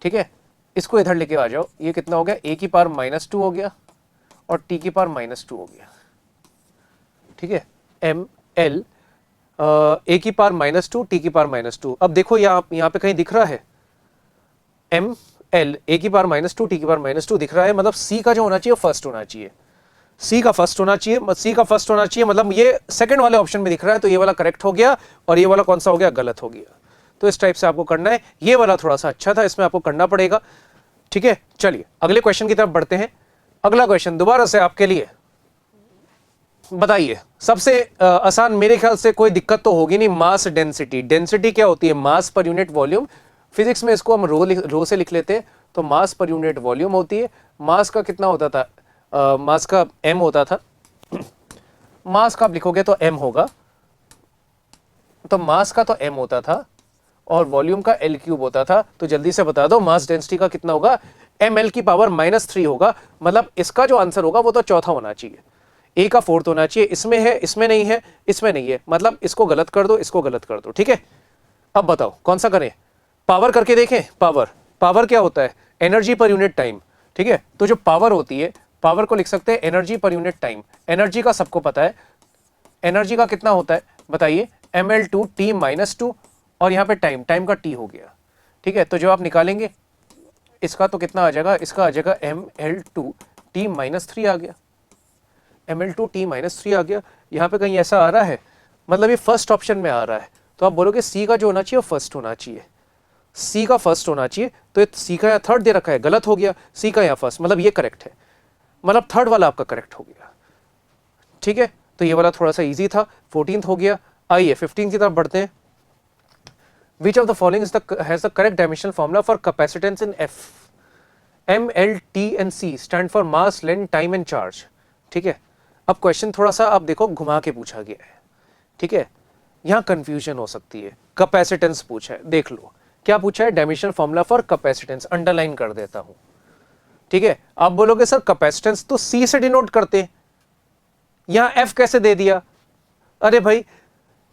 ठीक है, इसको इधर लेके आ जाओ, ये कितना हो गया, ए की पावर माइनस टू हो गया और टी की पावर माइनस टू हो गया, ठीक है, एम एल ए की पावर माइनस टू टी की पावर माइनस टू। अब देखो यहाँ पे कहीं दिख रहा है एम एल ए की पावर माइनस टू टी की पावर माइनस टू दिख रहा है, मतलब सी का जो होना चाहिए फर्स्ट होना चाहिए, सी का फर्स्ट होना चाहिए, सी का फर्स्ट होना चाहिए, मतलब ये सेकंड वाले ऑप्शन में दिख रहा है, तो ये वाला करेक्ट हो गया और ये वाला कौन सा हो गया, गलत हो गया। तो इस टाइप से आपको करना है, ये वाला थोड़ा सा अच्छा था, इसमें आपको करना पड़ेगा, ठीक है। चलिए अगले क्वेश्चन की तरफ बढ़ते हैं। अगला क्वेश्चन दोबारा से आपके लिए, बताइए सबसे आसान, मेरे ख्याल से कोई दिक्कत तो होगी नहीं, मास डेंसिटी। डेंसिटी क्या होती है, मास पर यूनिट वॉल्यूम, फिजिक्स में इसको हम रो से लिख लेते हैं, तो मास पर यूनिट वॉल्यूम होती है। मास का कितना होता था, मास का m होता था, मास का आप लिखोगे तो m होगा, तो मास का तो m होता था और वॉल्यूम का L क्यूब होता था। तो जल्दी से बता दो मास डेंसिटी का कितना होगा, ml की पावर -3 होगा, मतलब इसका जो आंसर होगा वो तो चौथा होना चाहिए, a का फोर्थ होना चाहिए, इसमें है, इसमें नहीं है, इसमें नहीं है, मतलब इसको गलत कर दो, इसको गलत कर दो, ठीक है। अब बताओ कौन सा करें, पावर करके देखें। पावर क्या होता है, एनर्जी पर यूनिट टाइम, ठीक है, तो जो पावर होती है, पावर को लिख सकते हैं energy per unit time. Energy का सबको पता है, एनर्जी का कितना होता है बताइए, ml2 t -2 और यहाँ पे टाइम का t हो गया, ठीक है। तो जो आप निकालेंगे इसका तो कितना आ जाएगा, इसका आ जाएगा ml2 t -3 आ गया, ml2 t -3 आ गया। यहाँ पे कहीं ऐसा आ रहा है, मतलब ये फर्स्ट ऑप्शन में आ रहा है, तो आप बोलोगे सी का जो होना चाहिए वो फर्स्ट होना चाहिए, सी का फर्स्ट होना चाहिए, तो सी का यहाँ थर्ड दे रखा है, गलत हो गया, सी का यहाँ फर्स्ट, मतलब ये करेक्ट है, मतलब थर्ड वाला आपका करेक्ट हो गया, ठीक है। तो ये वाला थोड़ा सा इजी था, 14th हो गया। आइए 15 की तरफ बढ़ते हैं। Which of the following has the correct dimensional formula for capacitance in F, M L T and C stand for mass length time and charge, ठीक है। अब क्वेश्चन थोड़ा सा आप देखो घुमा के पूछा गया है, ठीक है, यहां कंफ्यूजन हो सकती है। कैपेसिटेंस पूछा है, देख लो क्या पूछा है, dimensional formula for capacitance, underline कर देता हूं, ठीक है। आप बोलोगे सर कैपेसिटेंस तो सी से डिनोट करते हैं, यहां एफ कैसे दे दिया, अरे भाई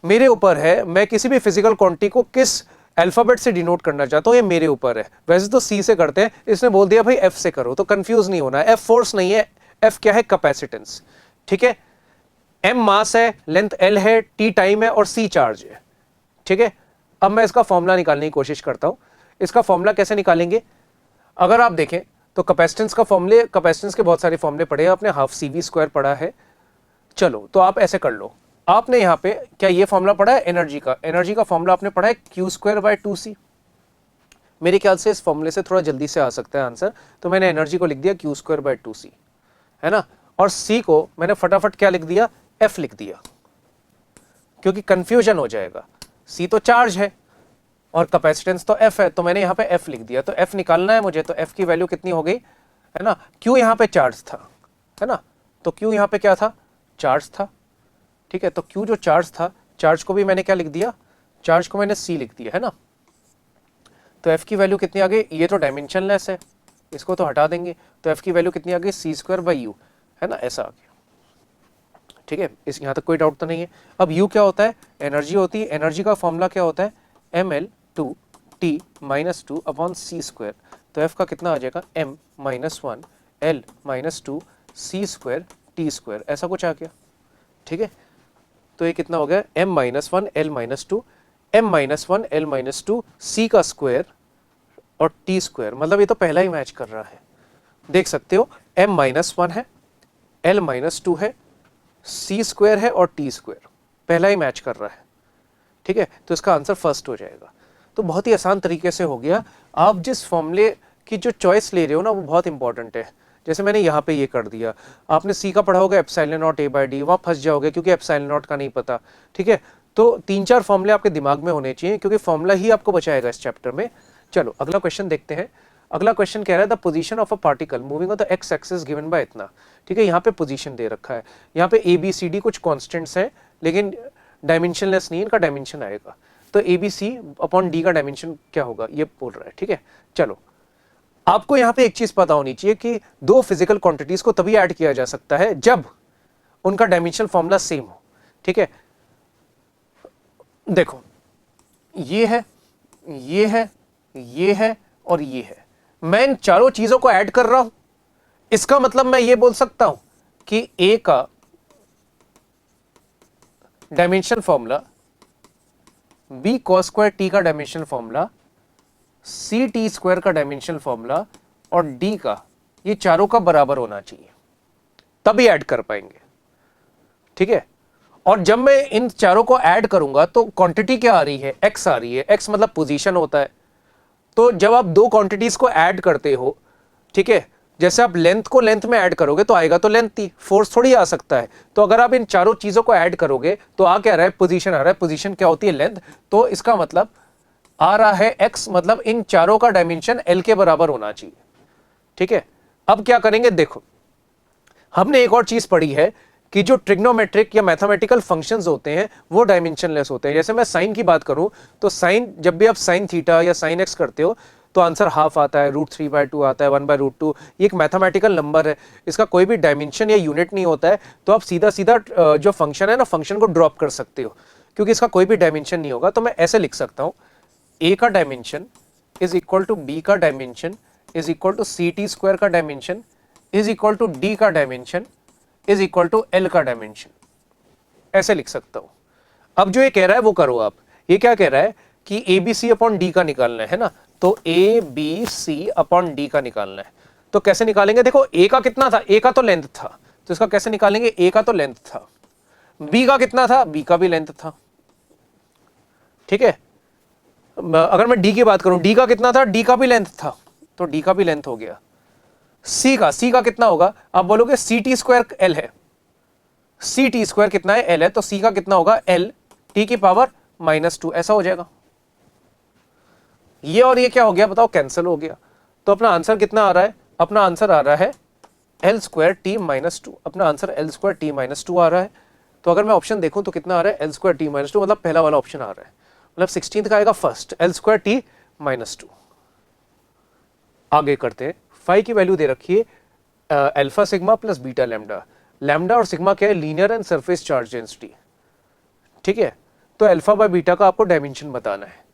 मेरे ऊपर है, मैं किसी भी फिजिकल क्वांटिटी को किस अल्फाबेट से डिनोट करना चाहता हूं, ये मेरे ऊपर है। वैसे तो सी से करते हैं, इसने बोल दिया भाई एफ से करो, तो कंफ्यूज नहीं होना, एफ फोर्स नहीं है, एफ क्या है, कैपेसिटेंस, ठीक है। एम मास है, लेंथ एल है, टी टाइम है और सी चार्ज है, ठीक है। अब मैं इसका फॉर्मूला निकालने की कोशिश करता हूं। इसका फॉर्मूला कैसे निकालेंगे, अगर आप देखें तो कैपेसिटेंस का फॉर्मूले, कैपेसिटेंस के बहुत सारे फॉर्मूले पढ़े हैं आपने, हाफ सी वी स्क्वायर पढ़ा है, चलो तो आप ऐसे कर लो, आपने यहाँ पे क्या ये फॉर्मूला पढ़ा है एनर्जी का, एनर्जी का फॉर्मूला आपने पढ़ा है क्यू स्क्वायर बाय 2c, मेरे ख्याल से इस फॉर्मूले से थोड़ा जल्दी से आ सकता है आंसर, तो मैंने एनर्जी को लिख दिया क्यू स्क्वायर बाय 2c, है ना, और c को मैंने फटाफट क्या लिख दिया, f लिख दिया, क्योंकि कंफ्यूजन हो जाएगा। C तो चार्ज है और कैपेसिटेंस तो F है, तो मैंने यहाँ पे F लिख दिया। तो F निकालना है मुझे, तो F की वैल्यू कितनी हो गई, है ना। Q यहाँ पे चार्ज था, है ना, तो Q यहाँ पे क्या था, चार्ज था, ठीक है। तो Q जो चार्ज था, चार्ज को भी मैंने क्या लिख दिया, चार्ज को मैंने C लिख दिया, है ना। तो F की वैल्यू कितनी आ गई, ये तो डायमेंशनलेस है, इसको तो हटा देंगे, तो F की वैल्यू कितनी आ गई, C²/U, है ना, ऐसा आ गया, ठीक है। इस यहाँ तक कोई डाउट तो नहीं है। अब U क्या होता है, एनर्जी होती है। एनर्जी का फॉर्मूला क्या होता है, mL2T-2/c²। तो F का कितना आ जाएगा, m-1L-2c²T², ऐसा कुछ आ गया, ठीक है। तो ये कितना हो गया, m-1L-2, m-1L-2 c का स्क्वायर और T², मतलब ये तो पहला ही मैच कर रहा है, देख सकते हो, m-1 है, L-2 है, C² है और T², पहला ही मैच कर रहा है, ठीक है। तो इसका आंसर फर्स्ट हो जाएगा। तो बहुत ही आसान तरीके से हो गया। आप जिस फॉर्मूले की जो चॉइस ले रहे हो ना, वो बहुत इंपॉर्टेंट है। जैसे मैंने यहाँ पे ये कर दिया, आपने C का पढ़ा होगा ε0A/d, वहाँ फंस जाओगे क्योंकि ε0 का नहीं पता, ठीक है। तो 3-4 फॉर्मूले आपके दिमाग में होने चाहिए, क्योंकि फॉर्मूला ही आपको बचाएगा इस चैप्टर में। चलो अगला क्वेश्चन देखते हैं। अगला क्वेश्चन कह रहा है the position of a particle moving on the x axis given by इतना, ठीक है। यहाँ पे पोजीशन दे रखा है, यहाँ पे ABCD कुछ कॉन्स्टेंट्स हैं, लेकिन डायमेंशनलेस नहीं, इनका डायमेंशन आएगा। तो ABC/D का डायमेंशन क्या होगा, ये बोल रहा है, ठीक है। चलो आपको यहाँ पे एक चीज पता होनी चाहिए कि दो फिजिकल क्वांटिटीज को तभी ऐड किया जा सकता है जब उनका डायमेंशनल फॉर्मूला सेम हो, ठीक है। देखो ये है, ये है, ये है और ये है, मैं इन चारों चीजों को ऐड कर रहा हूं, इसका मतलब मैं ये बोल सकता हूं कि A का डायमेंशन फॉर्मूला, B cos² का डायमेंशन फॉर्मूला, CT² का डायमेंशन फॉर्मूला और D का, ये चारों का बराबर होना चाहिए, तभी ऐड कर पाएंगे, ठीक है। और जब मैं इन चारों को ऐड करूंगा तो क्वांटिटी क्या आ रही है, x आ रही है, x मतलब पोजीशन होता है। तो जब आप दो क्वांटिटीज को ऐड करते हो, ठीक है, जैसे आप लेंथ को लेंथ में ऐड करोगे तो आएगा तो लेंथ ही, फोर्स थोड़ी आ सकता है। तो अगर आप इन चारों चीजों को ऐड करोगे तो आ क्या रहा है, पोजीशन आ रहा है। पोजीशन क्या होती है, लेंथ। तो इसका मतलब आ रहा है x, मतलब इन चारों का डायमेंशन L के बराबर होना चाहिए, ठीक है। अब क्या करेंगे, देखो हमने एक और चीज पढ़ी है कि जो ट्रिग्नोमेट्रिक या मैथमेटिकल फंक्शंस होते हैं वो डायमेंशनलेस होते हैं। जैसे मैं साइन की बात करूं तो साइन, जब भी आप साइन थीटा या साइन एक्स करते हो तो आंसर हाफ आता है, √3/2 आता है, 1/√2। ये एक मैथमेटिकल नंबर है, इसका कोई भी डायमेंशन या यूनिट नहीं होता है। तो आप सीधा सीधा जो फंक्शन है ना, फंक्शन को ड्रॉप कर सकते हो, क्योंकि इसका कोई भी डायमेंशन नहीं होगा। तो मैं ऐसे लिख सकता हूं, A का dimension is equal to B का dimension is equal to CT² का dimension is equal to D का dimension is equal to L का डायमेंशन, ऐसे लिख सकता हूं। अब जो ये कह रहा है वो करो आप। ये क्या कह रहा है कि ABC/D का निकालना है ना, तो ABC/D का निकालना है। तो कैसे निकालेंगे, देखो A का कितना था, A का तो लेंथ था, तो इसका कैसे निकालेंगे, A का तो लेंथ था, B का कितना था, B का भी लेंथ था, ठीक है। अगर मैं D की बात करूं, D का कितना था, D का भी लेंथ था, तो D का भी लेंथ हो गया। C का कितना होगा, आप बोलोगे CT² L है, CT² कितना है, L है, तो C का कितना होगा, L T⁻², ऐसा हो जाएगा। ये और ये क्या हो गया बताओ, कैंसिल हो गया। तो अपना आंसर कितना आ रहा है, अपना आंसर आ रहा है L² T-2, अपना आंसर L² T-2 आ रहा है। तो अगर मैं ऑप्शन देखूं तो कितना आ रहा है, L² T-2, मतलब पहला वाला ऑप्शन आ रहा है, मतलब 16th का आएगा फर्स्ट, L² T-2। आगे करते हैं, फाई की वैल्यू दे रखी है alpha sigma plus beta lambda. Lambda और सिग्मा क्या है, linear and surface charge density, ठीक है। तो अल्फा बाय बीटा का आपको डायमेंशन बताना है।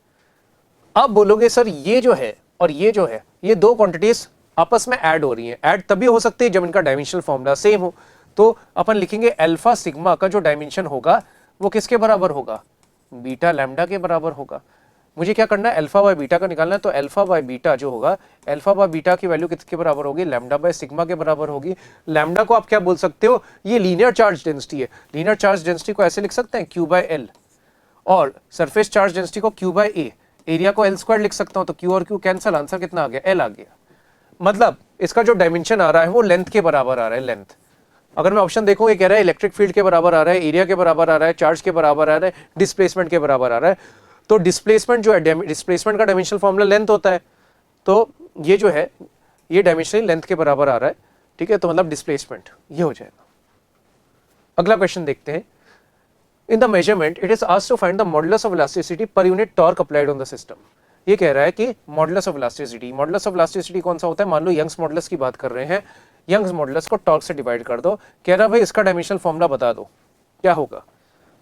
अब बोलोगे सर ये जो है और ये जो है, ये दो क्वांटिटीज आपस में ऐड हो रही हैं। ऐड तभी हो सकती है जब इनका डायमेंशनल फॉर्मूला सेम हो। तो अपन लिखेंगे अल्फा सिग्मा का जो डायमेंशन होगा वो किसके बराबर होगा, बीटा लैम्डा के बराबर होगा। मुझे क्या करना है, अल्फा बाय बीटा का निकालना है। तो अल्फा बाय बीटा जो होगा, अल्फा बाय बीटा की वैल्यू किसके बराबर होगी, लैम्डा बाय सिग्मा के बराबर होगी। लैम्डा को आप क्या बोल सकते हो, ये लीनियर चार्ज डेंसिटी है। लीनियर चार्ज डेंसिटी को ऐसे लिख सकते हैं Q/L, और सरफेस चार्ज डेंसिटी को Q/A। एरिया को L² लिख सकता हूं, तो Q और Q कैंसिल, आंसर कितना आ गया, L आ गया। मतलब इसका जो डायमेंशन आ रहा है वो लेंथ के बराबर आ रहा है, लेंथ। अगर मैं ऑप्शन देखूं, ये कह रहा है इलेक्ट्रिक फील्ड के बराबर आ रहा है, एरिया के बराबर आ रहा है, चार्ज के बराबर आ रहा है, डिस्प्लेसमेंट के बराबर आ रहा है। तो डिस्प्लेसमेंट जो है, डिस्प्लेसमेंट का डायमेंशनल फॉर्मूला लेंथ होता है, तो ये जो है ये डायमेंशनल लेंथ के बराबर आ रहा है, ठीक है, तो मतलब डिस्प्लेसमेंट ये हो जाएगा। अगला क्वेश्चन देखते हैं। In the measurement it is asked to find the modulus of elasticity per unit torque applied on the system. ये कह रहा है कि modulus of elasticity, modulus of elasticity कौन सा होता है, मान लो यंग्स मॉडुलस की बात कर रहे हैं, यंग्स मॉडुलस को टॉर्क से डिवाइड कर दो, कह रहा है भाई इसका डायमेंशनल फॉर्मूला बता दो क्या होगा,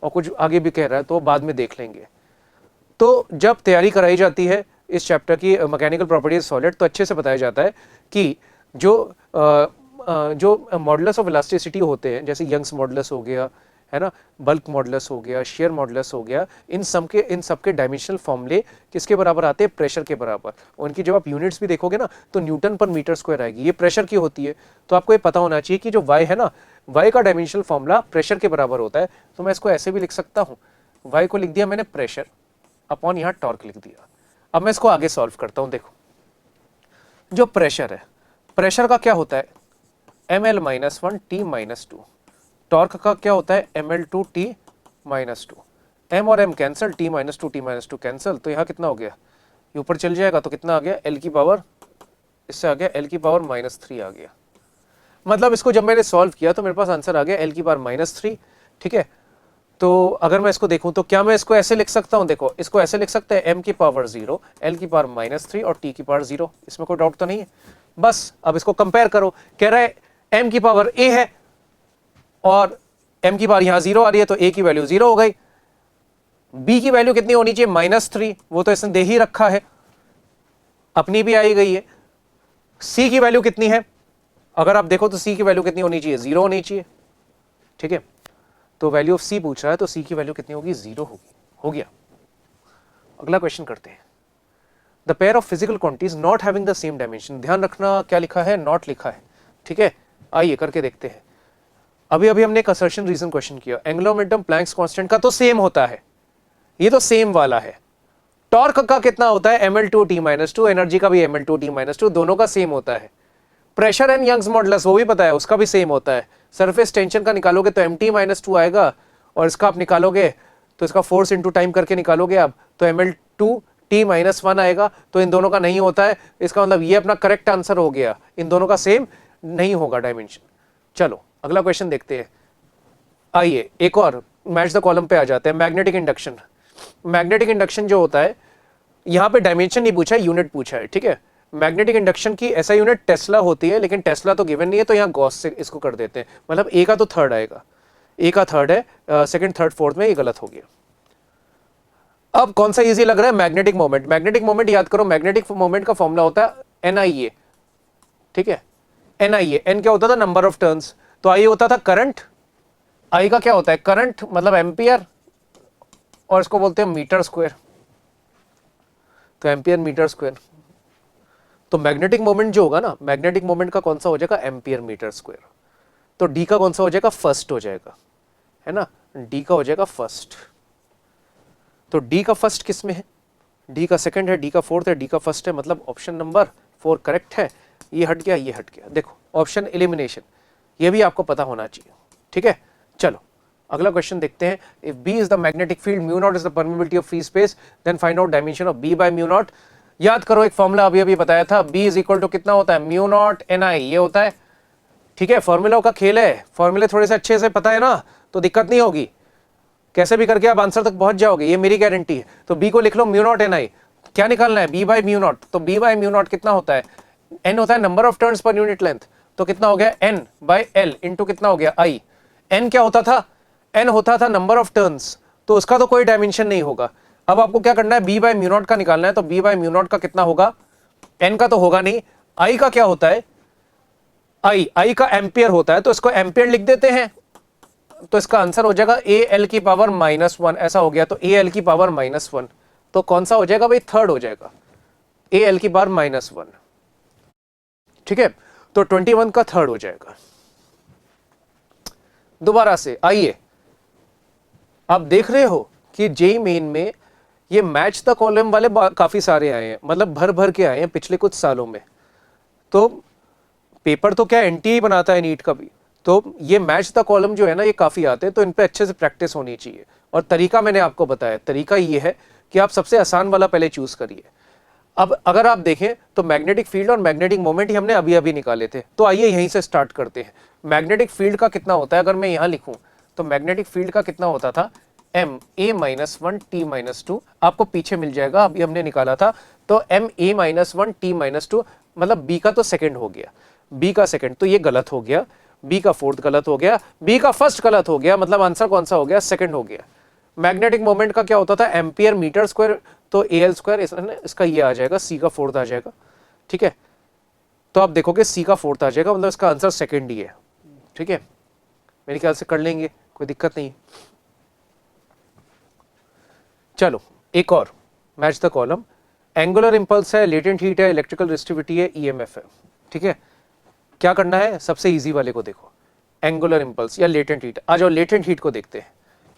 और कुछ आगे भी कह रहा है तो बाद में देख लेंगे। तो जब तैयारी कराई जाती है इस चैप्टर की मैकेनिकल प्रॉपर्टीज सॉलिड, तो अच्छे से बताया जाता है कि जो मॉडुलस ऑफ इलास्टिसिटी होते हैं, जैसे यंग्स मॉडुलस हो गया, है ना, बल्क मॉडुलस हो गया, शेयर मॉडुलस हो गया, इन सब के डायमेंशनल फॉर्मूले किसके बराबर आते हैं, प्रेशर के बराबर। उनकी जब आप यूनिट्स भी देखोगे ना तो न्यूटन पर मीटर स्क्वायर आएगी, ये प्रेशर की होती है। तो आपको ये पता होना चाहिए कि जो y है ना, y का डायमेंशनल फॉर्मूला प्रेशर के बराबर होता है। तो मैं इसको ऐसे भी लिख सकता हूँ, y को लिख दिया मैंने प्रेशर अपॉन यहाँ टॉर्क लिख दिया। अब मैं इसको आगे सॉल्व करता हूँ। देखो जो प्रेशर है, प्रेशर का क्या होता है ml-1 T-2, टॉर्क का क्या होता है ml2 T-2, m और m cancel, T-2 T-2 cancel, तो यहाँ कितना हो गया, ये ऊपर चल जाएगा तो कितना आ गया l की पावर, इससे आ गया l की पावर -3 आ गया। मतलब इसको जब मैंने सॉल्व किया तो मेरे पास आंसर आ गया l की पावर -3, ठीक है। तो अगर मैं इसको देखूं तो क्या मैं इसको ऐसे लिख सकता हूं, देखो इसको ऐसे लिख सकते हैं m की पावर 0, l की पावर -3 और t की पावर 0, इसमें कोई डाउट तो नहीं है। बस अब इसको कंपेयर करो, कह रहा है m की पावर a है और m की पावर यहां 0 आ रही है, तो a की वैल्यू 0 हो गई। b की वैल्यू कितनी होनी चाहिए -3, वो तो इसने दे ही रखा है, अपनी भी आई गई है। c की वैल्यू कितनी है, अगर आप देखो तो c की वैल्यू कितनी होनी चाहिए, 0 होनी चाहिए, ठीक है। तो वैल्यू ऑफ c पूछ रहा है, तो c की वैल्यू कितनी होगी, 0 होगी, हो गया। अगला क्वेश्चन करते हैं। The pair of physical quantities not having the same dimension, ध्यान रखना क्या लिखा है, नॉट लिखा है, ठीक है। आइए करके देखते हैं। अभी हमने एक असर्शन रीजन क्वेश्चन किया, एंगुलर मोमेंटम प्लैंक्स कांस्टेंट का तो सेम होता है, ये तो सेम वाला है। टॉर्क का कितना होता है ml2 T-2, एनर्जी का भी ml2 T-2, दोनों का सेम होता है। प्रेशर एंड यंग्स मॉडुलस वो भी पता है, उसका भी सेम होता है। सरफेस टेंशन का निकालोगे तो mt-2 आएगा, और इसका आप निकालोगे तो इसका फोर्स इंटू टाइम करके निकालोगे आप, तो ml2 T-1 आएगा। तो इन दोनों का नहीं होता है, इसका मतलब ये अपना करेक्ट आंसर हो गया, इन दोनों का सेम नहीं होगा डायमेंशन। चलो अगला क्वेश्चन देखते हैं। आइए एक और मैच द कॉलम पे आ जाते हैं। मैग्नेटिक इंडक्शन, मैग्नेटिक इंडक्शन जो होता है, यहां पे डायमेंशन नहीं पूछा है, यूनिट पूछा है, ठीक है। मैग्नेटिक इंडक्शन की ऐसा यूनिट टेस्ला होती है, लेकिन टेस्ला तो गिवन नहीं है, तो यहाँ गॉस से इसको कर देते हैं, मतलब ए का तो थर्ड आएगा, ए का थर्ड है, सेकंड थर्ड फोर्थ में ये गलत हो गया। अब कौन सा इजी लग रहा है, मैग्नेटिक मोमेंट। मैग्नेटिक मोमेंट याद करो, मैग्नेटिक मोमेंट का फॉर्मूला होता है NIA, ठीक है। NIA, N क्या होता था, नंबर ऑफ टर्न्स, तो I होता था करंट, I का क्या होता है करंट मतलब एम्पियर, और इसको बोलते हैं मीटर स्क्वायर, तो एम्पियर मीटर स्क्वायर। तो मैग्नेटिक मोमेंट जो होगा ना, मैग्नेटिक मोमेंट का कौन सा हो जाएगा, एम्पियर मीटर स्क्वायर। तो डी का कौन सा हो जाएगा, फर्स्ट हो जाएगा, है ना, डी का हो जाएगा फर्स्ट। तो डी का फर्स्ट किस में है, डी का सेकंड है, डी का फोर्थ है, डी का फर्स्ट है, मतलब ऑप्शन नंबर 4 करेक्ट है। ये हट गया, ये हट गया, देखो ऑप्शन एलिमिनेशन, ये भी आपको पता होना चाहिए, ठीक है। चलो अगला क्वेश्चन देखते हैं। If B is the magnetic field, mu naught is the permeability of free space, then find out dimension of B by mu naught. याद करो एक फॉर्मूला अभी बताया था, B इज इक्वल टू कितना होता है, म्यू नॉट NI, ये होता है, ठीक है। फॉर्मूला का खेल है, फॉर्मूले थोड़े से अच्छे से पता है ना तो दिक्कत नहीं होगी, कैसे भी करके आप आंसर तक पहुंच जाओगे, ये मेरी गारंटी है। तो B को लिख लो म्यू नॉट NI, क्या निकालना है, B बाय म्यू नॉट। तो B बाय म्यू नॉट कितना होता है, N होता है number of turns per unit length, तो कितना हो गया N बाय L इंटू कितना हो गया I। N क्या होता था, N होता था नंबर ऑफ टर्न्स, तो उसका तो कोई डायमेंशन नहीं होगा। अब आपको क्या करना है, B बाय म्यू नॉट का निकालना है, तो B बाय म्यू नॉट का कितना होगा, N का तो होगा नहीं, I का क्या होता है, I का एम्पियर होता है, तो इसको एम्पियर लिख देते हैं, तो इसका आंसर हो जाएगा AL की पावर -1, ऐसा हो गया। तो AL की पावर -1, तो कौन सा हो जाएगा भाई, थर्ड हो जाएगा, AL की पावर -1, ठीक है। तो 21 का थर्ड हो जाएगा। दोबारा से आइए, आप देख रहे हो कि जेई मेन में ये मैच द कॉलम वाले काफी सारे आए हैं, मतलब भर भर के आए हैं पिछले कुछ सालों में। तो पेपर तो क्या NTA बनाता है नीट का भी, तो ये मैच द कॉलम जो है ना, ये काफी आते हैं, तो इन पे अच्छे से प्रैक्टिस होनी चाहिए। और तरीका मैंने आपको बताया, तरीका ये है कि आप सबसे आसान वाला पहले चूज करिए। अब अगर आप देखें तो मैग्नेटिक फील्ड और मैग्नेटिक मोमेंट ही हमने अभी अभी निकाले थे, तो आइए यहीं से स्टार्ट करते हैं। मैग्नेटिक फील्ड का कितना होता है, अगर मैं यहां लिखूं तो मैग्नेटिक फील्ड का कितना होता था, M A minus one T minus two, आपको पीछे मिल जाएगा, अभी हमने निकाला था। तो M A minus one T minus two, मतलब बी का तो सेकेंड हो गया, बी का सेकेंड, तो ये गलत हो गया, बी का फोर्थ गलत हो गया, बी का फर्स्ट गलत हो गया, मतलब आंसर कौन सा हो गया, सेकेंड हो गया। मैग्नेटिक मोमेंट का क्या होता था, एम्पियर मीटर स्क्वायर, तो ए एल स्क्वायर, इसका ये आ जाएगा, सी का फोर्थ आ जाएगा। ठीक है, तो आप देखोगे सी का फोर्थ आ जाएगा, मतलब इसका आंसर सेकेंड ही है। ठीक है, मेरे ख्याल से कर लेंगे, कोई दिक्कत नहीं। चलो एक और, match the column. Angular impulse है, लेटेंट हीट है, इलेक्ट्रिकल रेजिस्टिविटी है, ईएमएफ है। ठीक है, क्या करना है, सबसे इजी वाले को देखो, एंगुलर इंपल्स या लेटेंट हीट। आ जाओ लेटेंट हीट को देखते हैं।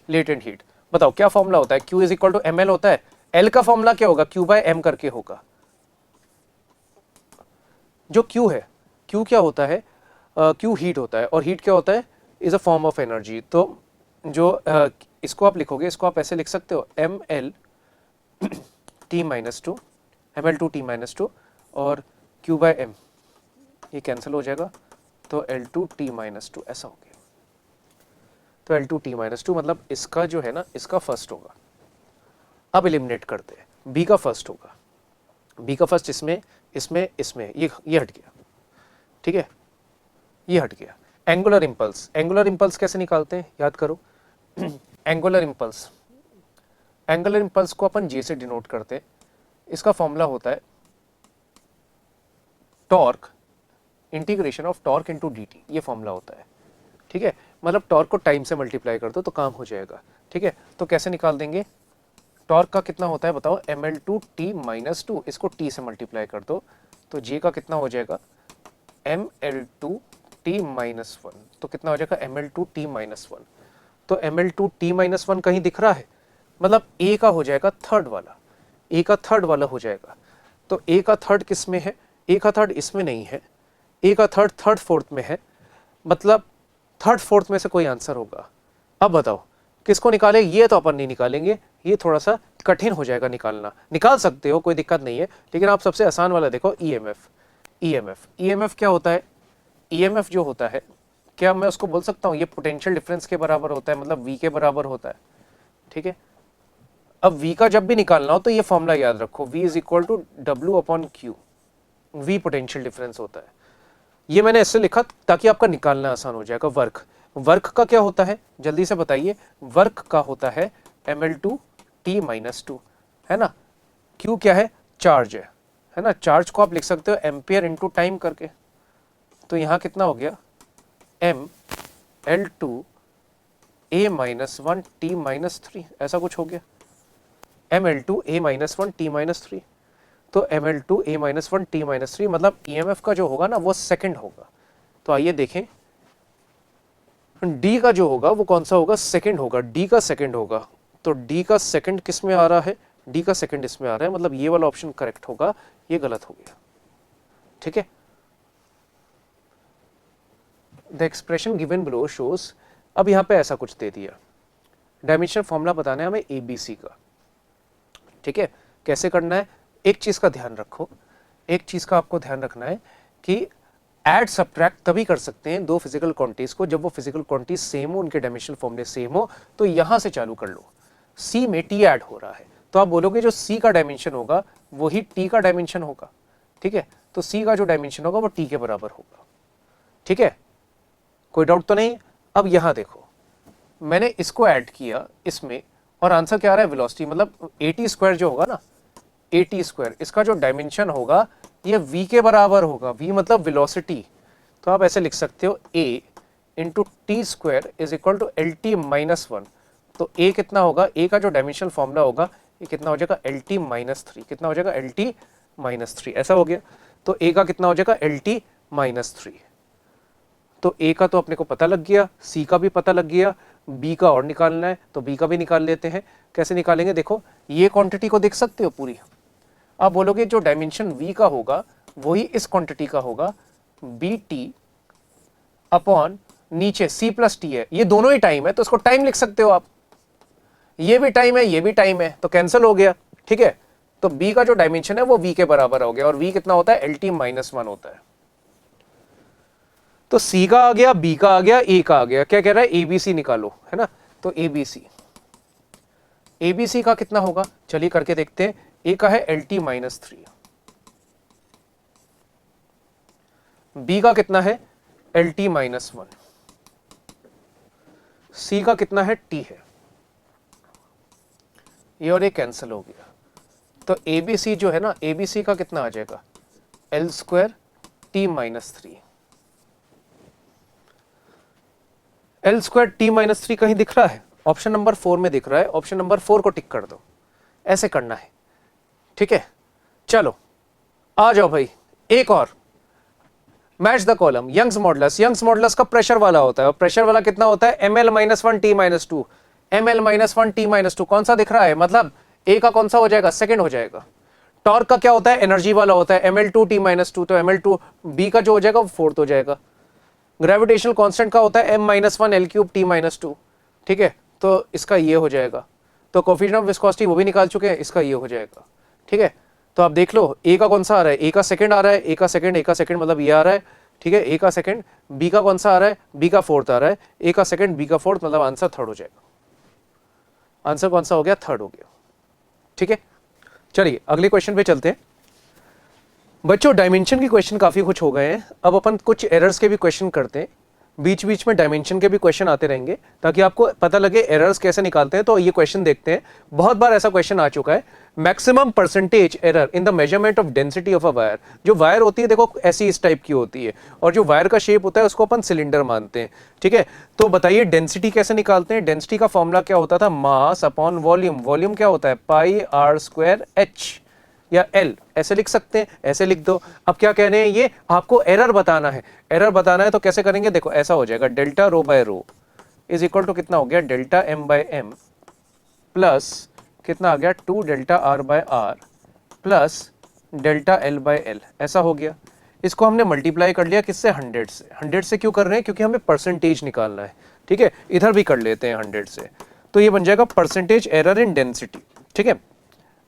लेटेंट हीट बताओ क्या फॉर्मूला होता है, Q is equal to M L होता है। एल का फॉर्मूला क्या होगा, Q बाय एम करके होगा। जो Q है, Q क्या होता है, Q हीट होता है, और हीट क्या होता है, is a form of energy. तो जो इसको आप लिखोगे, इसको आप ऐसे लिख सकते हो, M L T minus two, M L two T minus two, और Q बाय एम, ये कैंसिल हो जाएगा, तो L two T minus two, ऐसा हो गया। तो L two T minus two, मतलब इसका जो है ना, इसका फर्स्ट होगा। अब एलिमिनेट करते हैं, बी का फर्स्ट होगा, बी का फर्स्ट इसमें इसमें इसमें, ये हट गया। ठीक है, ये हट गया। एंगुलर इंपल्स, एंगुलर इंपल्स कैसे निकालते हैं, याद करो। एंगुलर इंपल्स, एंगुलर इंपल्स को अपन जे से डिनोट करते हैं। इसका फॉर्मूला होता है torque integration of torque into dt, ये फॉर्मूला होता है। ठीक है, मतलब टॉर्क को टाइम से मल्टीप्लाई कर दो तो काम हो जाएगा। ठीक है, तो कैसे निकाल देंगे, टॉर्क का कितना होता है बताओ, M L two T minus two, इसको टी से मल्टीप्लाई कर दो, तो जे का कितना हो जाएगा, M L two T minus one, तो कितना हो जाएगा, M L two T minus one. तो M L two T minus one कहीं दिख रहा है, मतलब ए का हो जाएगा थर्ड वाला, ए का थर्ड वाला हो जाएगा। तो ए का थर्ड किस में है, ए का थर्ड इसमें नहीं है, ए का थर्ड थर्ड फोर्थ में है, मतलब थर्ड फोर्थ में से कोई आंसर होगा। अब बताओ किसको निकाले, ये तो अपन नहीं निकालेंगे, ये थोड़ा सा कठिन हो जाएगा निकालना। निकाल सकते हो, कोई दिक्कत नहीं है, लेकिन आप सबसे आसान वाला देखो, ईएमएफ। ईएमएफ, ईएमएफ क्या होता है, ईएमएफ जो होता है, क्या मैं उसको बोल सकता हूँ ये पोटेंशियल डिफरेंस के बराबर होता है, मतलब वी के बराबर होता है। ठीक है, अब वी का जब भी निकालना हो तो ये फॉर्मूला याद रखो, V is equal to W upon Q, V potential difference होता है। ये मैंने ऐसे लिखा ताकि आपका निकालना आसान हो जाएगा। वर्क, वर्क का क्या होता है, जल्दी से बताइए, वर्क का होता है M L two T minus two, है ना। क्यू क्या है, चार्ज है ना, चार्ज को आप लिख सकते हो एम्पियर इंटू टाइम करके। तो यहाँ कितना हो गया, M L two A minus one T minus three, ऐसा कुछ हो गया, M L two A minus one T minus three. तो M L two A minus one T minus three, मतलब ईएमएफ का जो होगा ना वो सेकंड होगा। तो आइए देखें, डी का जो होगा वो कौन सा होगा, सेकंड होगा, डी का सेकंड होगा। तो डी का सेकंड किस में आ रहा है, डी का सेकंड इसमें आ रहा है, मतलब ये वाला ऑप्शन करेक्ट होगा, ये गलत हो गया। ठीक है, the expression given below shows, अब यहां पे ऐसा कुछ दे दिया, डायमेंशन फॉर्मूला बताना है हमें एबीसी का। ठीक है, कैसे करना है, एक चीज का ध्यान रखो, एक चीज का आपको ध्यान रखना है कि ऐड सब्ट्रैक्ट तभी कर सकते हैं दो फिजिकल क्वांटिटीज को जब वो फिजिकल क्वांटिटीज सेम हो, उनके डायमेंशनल फॉर्मूले सेम हो। तो यहां से चालू कर लो, सी में टी ऐड हो रहा है, तो आप बोलोगे जो सी का डायमेंशन होगा वही टी का डायमेंशन होगा। ठीक है, तो सी का जो डायमेंशन होगा वो टी के बराबर होगा। ठीक है, कोई डाउट तो नहीं। अब यहां देखो, मैंने इसको ऐड किया इसमें, और आंसर क्या आ रहा है, वेलोसिटी, मतलब एटी स्क्वायर जो होगा ना, एटी स्क्वायर, इसका जो डायमेंशन होगा ये v के बराबर होगा, v मतलब वेलोसिटी। तो आप ऐसे लिख सकते हो a into T square is equal to L T minus one. तो a कितना होगा, a का जो डायमेंशनल फॉर्मूला होगा ये कितना हो जाएगा, एल टी माइनस थ्री, कितना हो जाएगा, एल टी माइनस थ्री, ऐसा हो गया। तो a का कितना हो जाएगा, एल टी माइनस थ्री। तो a का तो अपने को पता लग गया, c का भी पता लग गया, b का और निकालना है तो b का भी निकाल लेते हैं। कैसे निकालेंगे, देखो ये क्वांटिटी को देख सकते हो पूरी, आप बोलोगे जो डायमेंशन v का होगा वही इस क्वांटिटी का होगा, बी टी अपॉन नीचे c प्लस टी है, ये दोनों ही टाइम है तो इसको टाइम लिख सकते हो आप। ये भी टाइम है, ये भी टाइम है, तो कैंसिल हो गया। ठीक है, तो b का जो डायमेंशन है वो v के बराबर हो गया, और v कितना होता है, LT - 1 होता है। तो c का आ गया, b का आ गया, a का आ गया। क्या कह रहा है, ABC निकालो, है ना। तो ABC का कितना होगा, चलिए करके देखते हैं। a का है LT - 3, b का कितना है LT - 1, c का कितना है, t है। ये और ये कैंसिल हो गया, तो ABC जो है ना, ABC का कितना आ जाएगा, L² T - 3। L² T - 3 कहीं दिख रहा है, ऑप्शन नंबर 4 में दिख रहा है, ऑप्शन नंबर 4 को टिक कर दो, ऐसे करना है। ठीक है, चलो आ जाओ भाई, एक और match the column. Young's modulus, Young's modulus का प्रेशर वाला होता है, और प्रेशर वाला कितना होता है, ml - 1 T - 2, ml - 1 T - 2। कौन सा दिख रहा है, मतलब a का कौन सा हो जाएगा, सेकंड हो जाएगा। टॉर्क का क्या होता है, एनर्जी वाला होता है, ml2 T - 2, तो ml2 b का जो हो जाएगा वो फोर्थ हो जाएगा। ग्रेविटेशनल कांस्टेंट का होता है m - 1 L³ T - 2। ठीक है, तो इसका ये हो जाएगा। तो कोफिशिएंट ऑफ विस्कोसिटी वो भी निकाल चुके हैं, इसका ये हो जाएगा। ठीक है, तो आप देख लो a का कौन सा आ रहा है, a का सेकंड आ रहा है, a का सेकंड मतलब ये आ रहा है। ठीक है, a का सेकंड, b का कौन सा आ रहा है, b का फोर्थ आ रहा है, a का सेकंड, b का फोर्थ, मतलब आंसर थर्ड हो जाएगा। आंसर कौन सा हो गया, थर्ड हो गया। ठीक है, चलिए अगले क्वेश्चन पे चलते हैं। बच्चों डायमेंशन के क्वेश्चन काफी कुछ हो गए हैं, अब अपन कुछ एरर्स के भी क्वेश्चन करते हैं। बीच बीच में डायमेंशन के भी क्वेश्चन आते रहेंगे ताकि आपको पता लगे एरर्स कैसे निकालते हैं। तो ये क्वेश्चन देखते हैं, बहुत बार ऐसा क्वेश्चन आ चुका है, maximum percentage error in the measurement of density of a wire. जो वायर होती है देखो ऐसी इस टाइप की होती है, और जो वायर का शेप होता है उसको अपन सिलेंडर मानते हैं। ठीक है, तो बताइए डेंसिटी कैसे निकालते हैं। डेंसिटी का फॉर्मूला क्या होता था, मास अपॉन वॉल्यूम। वॉल्यूम क्या होता है, πr²h या L, ऐसे लिख सकते हैं, ऐसे लिख दो। अब क्या कह रहे हैं, ये आपको एरर बताना है। एरर बताना है तो कैसे करेंगे, देखो ऐसा हो जाएगा, delta rho by rho is equal to कितना हो गया, delta m by m plus कितना आ गया, 2 delta r by r plus delta l by l, ऐसा हो गया। इसको हमने मल्टीप्लाई कर लिया किससे, 100 से। 100 से क्यों कर रहे हैं, क्योंकि हमें परसेंटेज निकालना है। ठीक है, इधर भी कर लेते हैं 100 से, तो ये बन जाएगा परसेंटेज एरर इन डेंसिटी। ठीक है,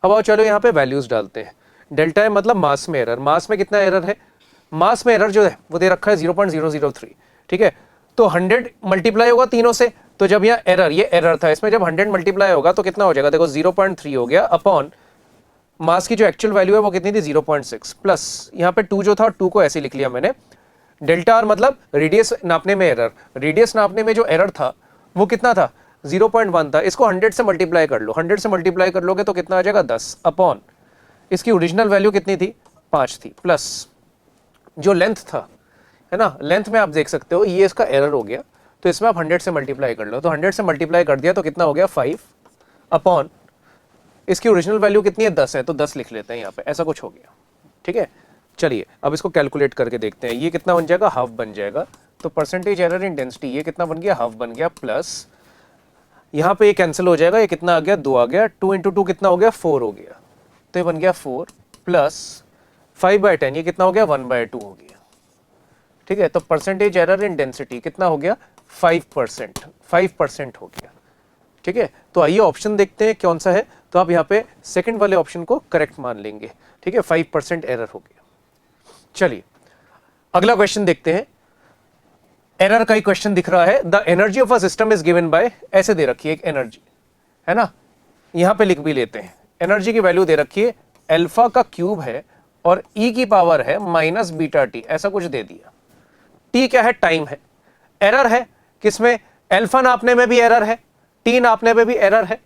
अब आओ चलो यहाँ पे वैल्यूज डालते हैं। डेल्टा है मतलब मास में एरर, मास में कितना एरर है, मास में एरर जो है वो दे रखा है 0.003। ठीक है, तो 100 मल्टीप्लाई होगा तीनों से, तो जब यहाँ एरर, ये एरर था, इसमें जब 100 मल्टीप्लाई होगा तो कितना हो जाएगा, देखो 0.3 हो गया, अपॉन मास की जो एक्चुअल वैल्यू है वो कितनी थी, 0.6, प्लस यहाँ पे 2 जो था, 2 को ऐसे लिख लिया मैंने। डेल्टा आर मतलब रेडियस नापने में एरर, रेडियस नापने में जो एरर था वो कितना था, 0.1 था। इसको 100 से मल्टीप्लाई कर लो, 100 से मल्टीप्लाई कर लोगे तो कितना आ जाएगा, 10, अपॉन इसकी ओरिजिनल वैल्यू कितनी थी, 5 थी, प्लस जो लेंथ था, है ना, लेंथ में आप देख सकते हो ये इसका एरर हो गया, तो इसमें आप 100 से मल्टीप्लाई कर लो। तो 100 से मल्टीप्लाई कर दिया तो कितना हो गया, 5, अपॉन इसकी ओरिजिनल वैल्यू कितनी है, 10 है, तो 10 लिख लेते हैं यहाँ पे, ऐसा कुछ हो गया। ठीक है, चलिए अब इसको कैलकुलेट करके देखते हैं, ये कितना बन जाएगा, हाफ बन जाएगा। तो परसेंटेज एरर इन डेंसिटी ये कितना बन गया, हाफ बन गया, प्लस यहाँ पे ये कैंसिल हो जाएगा, ये कितना आ गया, 2 आ गया, 2 × 2 कितना हो गया, 4 हो गया, तो ये बन गया 4 प्लस 5/10, ये कितना हो गया, 1/2 हो गया। ठीक है, तो परसेंटेज एरर इन डेंसिटी कितना हो गया, 5%, 5% हो गया। ठीक है, तो आइए ऑप्शन देखते हैं कौन सा है, तो आप यहाँ पे सेकंड वाले ऑप्शन को करेक्ट मान लेंगे। ठीक है, 5% एरर हो गया। चलिए अगला क्वेश्चन देखते हैं, एरर का ही क्वेश्चन दिख रहा है, the energy of a system is given by, ऐसे दे रखी है एक एनर्जी, है ना, यहां पे लिख भी लेते हैं, एनर्जी की वैल्यू दे रखी है, अल्फा का क्यूब है और e की पावर है -βT, ऐसा कुछ दे दिया। t क्या है, टाइम है, एरर है किसमें, अल्फा नापने में भी एरर है, t नापने में भी एरर है।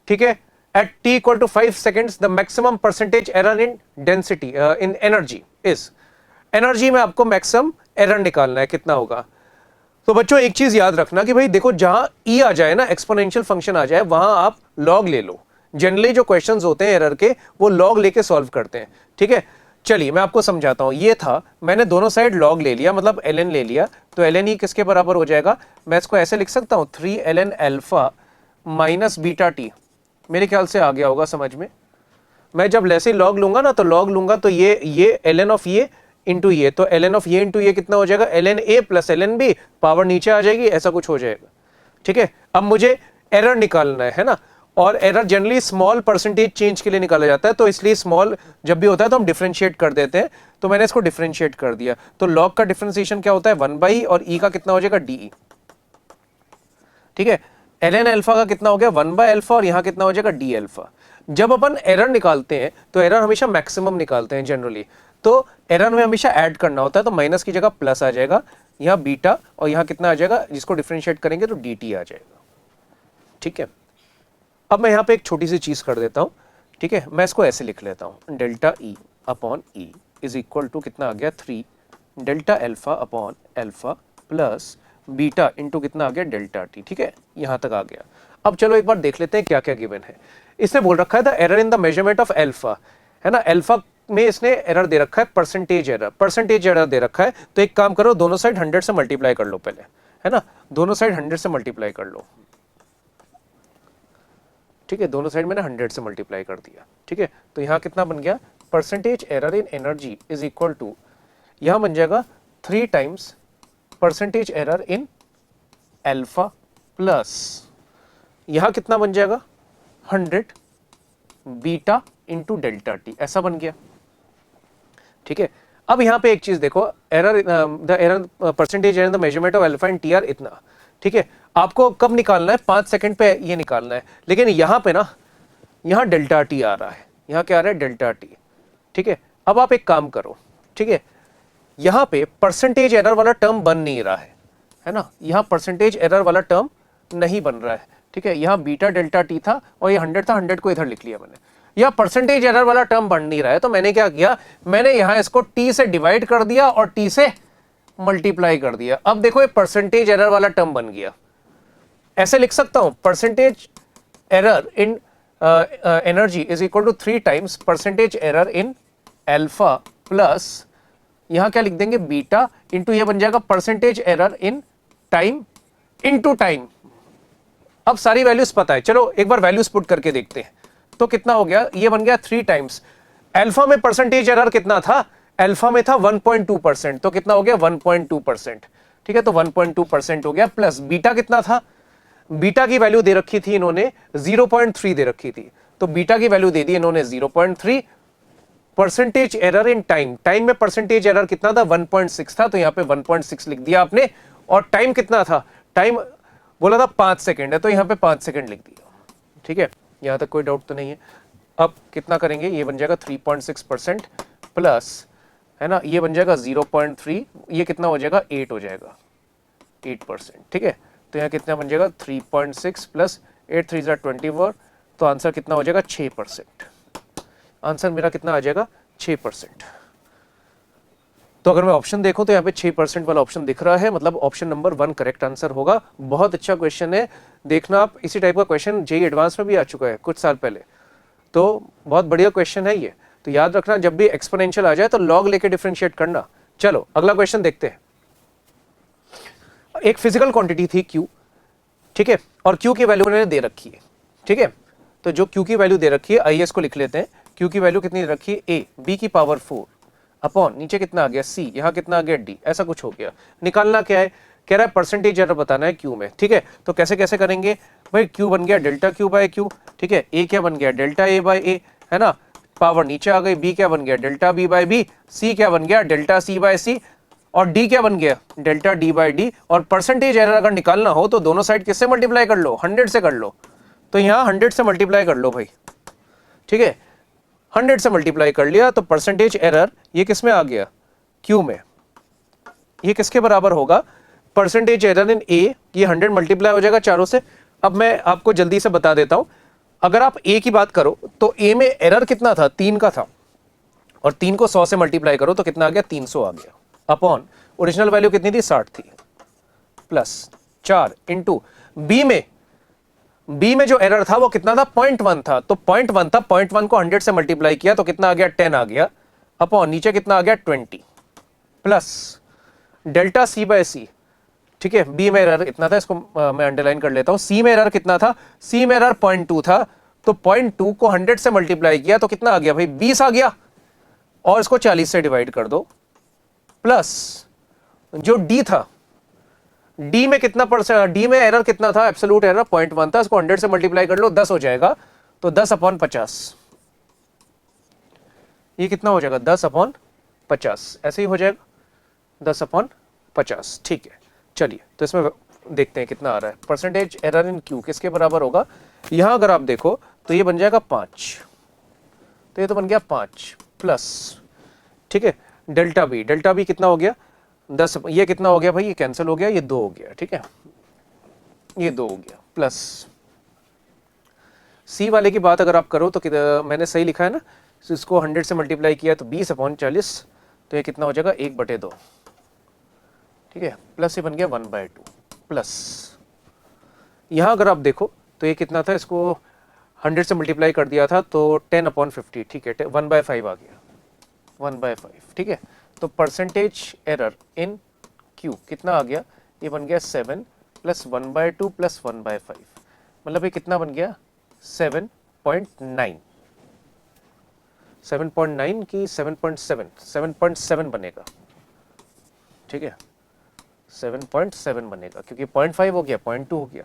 ठीक है, at t = 5 seconds the maximum percentage error in density in energy is, energy में आपको मैक्सिमम एरर निकालना है, कितना होगा। तो बच्चों एक चीज याद रखना कि भाई देखो जहां e आ जाए ना, एक्सपोनेंशियल फंक्शन आ जाए, वहां आप लॉग ले लो। जनरली जो क्वेश्चंस होते हैं एरर के वो लॉग लेके सॉल्व करते हैं। ठीक है, चलिए मैं आपको समझाता हूं, ये था, मैंने दोनों साइड लॉग ले लिया, मतलब ln ले लिया, तो ln e किसके बराबर हो जाएगा, मैं इसको ऐसे लिख सकता हूं, 3ln अल्फा -βT, मेरे ख्याल से आ गया होगा समझ में। मैं जब ऐसे लॉग लूंगा ना, तो लॉग लूंगा तो ये ln ऑफ ये इंटू ये, तो ln ऑफ ये इंटू ये कितना हो जाएगा, ln a plus ln b, power नीचे आ जाएगी, ऐसा कुछ हो जाएगा। ठीक है, अब मुझे एरर निकालना है ना, और error generally small percentage change के लिए निकाला जाता है, तो इसलिए स्मॉल जब भी होता है तो हम डिफरेंशिएट कर देते हैं, तो मैंने इसको डिफरेंशिएट कर दिया। तो लॉग का डिफरेंशिएशन क्या होता है 1/e, और e का कितना हो जाएगा डी। ठीक है, ln अल्फा का कितना हो गया 1/अल्फा, और यहां कितना हो जाएगा डी अल्फा। जब अपन एरर निकालते हैं तो एरर हमेशा मैक्सिमम निकालते हैं जनरली, तो एरर में हमेशा ऐड करना होता है, तो माइनस की जगह प्लस आ जाएगा, यहाँ बीटा, और यहाँ कितना आ जाएगा, जिसको डिफरेंशिएट करेंगे तो dt आ जाएगा। ठीक है, अब मैं यहाँ पे एक छोटी सी चीज कर देता हूँ। ठीक है, मैं इसको ऐसे लिख लेता हूँ, delta E upon E is equal to कितना आ गया 3 delta alpha upon alpha plus beta into कितना आ गया डेल्टा टी। ठीक है, यहाँ तक आ गया। अब चलो एक बार देख लेते हैं क्या क्या गिवन है। इसने बोल रखा है the error in the measurement of alpha, है ना, अल्फा में इसने एरर दे रखा है परसेंटेज एरर दे रखा है। तो एक काम करो, दोनों साइड 100 से मल्टीप्लाई कर लो पहले, है ना, दोनों साइड 100 से मल्टीप्लाई कर लो। ठीक है, दोनों साइड मैंने 100 से मल्टीप्लाई कर दिया। ठीक है, तो यहाँ कितना बन गया, percentage error in energy is equal to, यहाँ बन जाएगा 3 times percentage error in alpha plus, यहाँ कितना बन जाएगा 100 बीटा इंटू डेल्टा टी, ऐसा बन गया। ठीक है, अब यहाँ पे एक चीज देखो, error percentage error the measurement of alpha in T R इतना। ठीक है, आपको कब निकालना है 5 सेकंड पे ये निकालना है, लेकिन यहाँ पे ना, यहाँ डेल्टा टी आ रहा है, यहाँ क्या आ रहा है डेल्टा टी। ठीक है, अब आप एक काम करो, ठीक है, यहाँ पे परसेंटेज एरर वाला टर्म बन नहीं रहा है ना, यहाँ परसेंटेज एरर वाला टर्म नहीं बन रहा है। ठीक है, यहाँ बीटा डेल्टा टी था और ये 100 था, 100 को इधर लिख लिया मैंने, यह परसेंटेज एरर वाला टर्म बन नहीं रहा है, तो मैंने क्या किया, मैंने यहां इसको t से डिवाइड कर दिया और t से मल्टीप्लाई कर दिया। अब देखो ये परसेंटेज एरर वाला टर्म बन गया। ऐसे लिख सकता हूं, percentage error in energy is equal to 3 times percentage error in alpha plus, यहां क्या लिख देंगे बीटा इंटू, ये बन जाएगा percentage error in time into time. अब सारी वैल्यूज पता है, चलो एक बार वैल्यूज पुट करके देखते हैं। तो कितना हो गया, ये बन गया 3 टाइम्स, अल्फा में परसेंटेज एरर कितना था, अल्फा में था 1.2%, तो कितना हो गया 1.2%। ठीक है, तो 1.2% हो गया, प्लस बीटा कितना था, बीटा की वैल्यू दे रखी थी इन्होंने 0.3 दे रखी थी, तो बीटा की वैल्यू दे दी इन्होंने 0.3। Percentage error in time, time में परसेंटेज एरर कितना था 1.6 था, तो यहाँ पे 1.6 लिख दिया आपने, और टाइम कितना था, टाइम बोला था 5 सेकेंड है, तो यहाँ पे 5 सेकेंड लिख दिया। ठीक है, यहाँ तक कोई डाउट तो नहीं है। अब कितना करेंगे, ये बन जाएगा 3.6% प्लस, है ना, ये बन जाएगा 0.3, ये कितना हो जाएगा 8 हो जाएगा, 8%। ठीक है, तो यहाँ कितना बन जाएगा 3.6 प्लस 8 3 24, तो आंसर कितना हो जाएगा 6%। आंसर मेरा कितना आ जाएगा 6%। तो अगर मैं ऑप्शन देखूं तो यहाँ पे 6% वाला ऑप्शन दिख रहा है, मतलब ऑप्शन नंबर 1 करेक्ट आंसर होगा। बहुत अच्छा क्वेश्चन है, देखना आप, इसी टाइप का क्वेश्चन जेईई एडवांस में भी आ चुका है कुछ साल पहले, तो बहुत बढ़िया क्वेश्चन है ये। तो याद रखना, जब भी एक्सपोनेंशियल आ जाए तो लॉग लेके डिफरेंशिएट करना। चलो अगला क्वेश्चन देखते हैं। एक फिजिकल क्वांटिटी थी Q, ठीक है, और Q की वैल्यू उन्होंने दे रखी है। ठीक है, तो जो Q की वैल्यू दे रखी है, आइए इसको लिख लेते हैं। Q की वैल्यू कितनी दे रखी है, a b की पावर 4 अपॉन, नीचे कितना आ गया c, यहाँ कितना आ गया d, ऐसा कुछ हो गया। निकालना क्या है, कह रहा है परसेंटेज एरर बताना है Q में। ठीक है, तो कैसे कैसे करेंगे भाई, Q बन गया डेल्टा Q बाय Q, ठीक है, a क्या बन गया डेल्टा a बाय a, है ना, पावर नीचे आ गई, b क्या बन गया delta b by b, c क्या बन गया डेल्टा c बाय c, और d क्या बन गया डेल्टा d बाय d। और परसेंटेज एरर अगर निकालना हो तो दोनों साइड किससे मल्टीप्लाई कर लो, 100 से कर लो, तो यहाँ 100 से मल्टीप्लाई कर लो भाई। ठीक है, 100 से मल्टीप्लाई कर लिया, तो परसेंटेज एरर ये किस में आ गया, Q में। ये किसके बराबर होगा, परसेंटेज एरर इन A, ये 100 मल्टीप्लाई हो जाएगा चारों से। अब मैं आपको जल्दी से बता देता हूं, अगर आप A की बात करो तो A में एरर कितना था, 3 का था, और 3 को 100 से मल्टीप्लाई करो तो कितना आ गया 300 आ गया, अपॉन ओरिजिनल वैल्यू कितनी थी 60 थी, प्लस 4 इंटू B में जो एरर था वो कितना था 0.1 था, तो 0.1 था, 0.1 को 100 से मल्टीप्लाई किया तो कितना आ गया 10 आ गया, अपॉन नीचे कितना आ गया 20 plus delta C by C। ठीक है, B में एरर इतना था, इसको मैं अंडरलाइन कर लेता हूं। C में एरर कितना था, C में एरर 0.2 था, तो 0.2 को 100 से मल्टीप्लाई किया तो कितना आ गया भाई 20 आ गया, और इसको 40 से डिवाइड कर दो, प्लस जो D था, डी में कितना परसेंट, डी में एरर कितना था, एब्सोल्यूट एरर 0.1 था, इसको 100 से मल्टीप्लाई कर लो 10 हो जाएगा, तो 10/50 ये कितना हो जाएगा 10/50 ऐसे ही हो जाएगा 10/50। ठीक है, चलिए तो इसमें देखते हैं कितना आ रहा है। परसेंटेज एरर इन क्यू किसके बराबर होगा, यहां अगर आप देखो तो ये बन जाएगा 5, तो ये तो बन गया 5 प्लस, ठीक है, डेल्टा बी कितना हो गया 10, ये कितना हो गया भाई, ये कैंसिल हो गया, ये 2 हो गया, ठीक है, ये 2 हो गया, प्लस सी वाले की बात अगर आप करो तो मैंने सही लिखा है ना, तो इसको 100 से मल्टीप्लाई किया तो 20/40, तो ये कितना हो जाएगा 1/2, ठीक है, प्लस ये बन गया 1/2 प्लस, यहां अगर आप देखो तो ये कितना था, इसको 100 से मल्टीप्लाई कर दिया था तो 10/50, ठीक है, 1/5 आ गया, 1/5, ठीक है। तो परसेंटेज एरर इन क्यू कितना आ गया, ये बन गया 7 प्लस 1/2 प्लस 1/5, मतलब ये कितना बन गया 7.9, 7.9 की 7.7 बनेगा, ठीक है, 7.7 बनेगा, क्योंकि 0.5 हो गया 0.2 हो गया,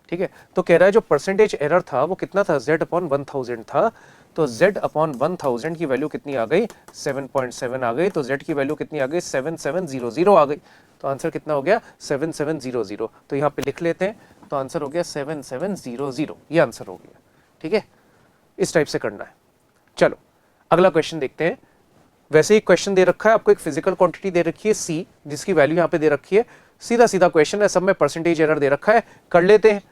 ठीक है। तो कह रहा है जो परसेंटेज एरर था वो कितना था, Z/1000 था, तो Z/1000 की वैल्यू कितनी आ गई 7.7 आ गई, तो Z की वैल्यू कितनी आ गई 7700 आ गई, तो आंसर कितना हो गया 7700, तो यहाँ पे लिख लेते हैं, तो आंसर हो गया 7700, ये आंसर हो गया, ठीक है, इस टाइप से करना है। चलो अगला क्वेश्चन देखते हैं। वैसे ही क्वेश्चन दे रखा है आपको, एक फिजिकल क्वांटिटी दे रखी है C, जिसकी वैल्यू यहाँ पे दे रखी है, सीधा सीधा क्वेश्चन है, सब में परसेंटेज एरर दे रखा है, कर लेते हैं।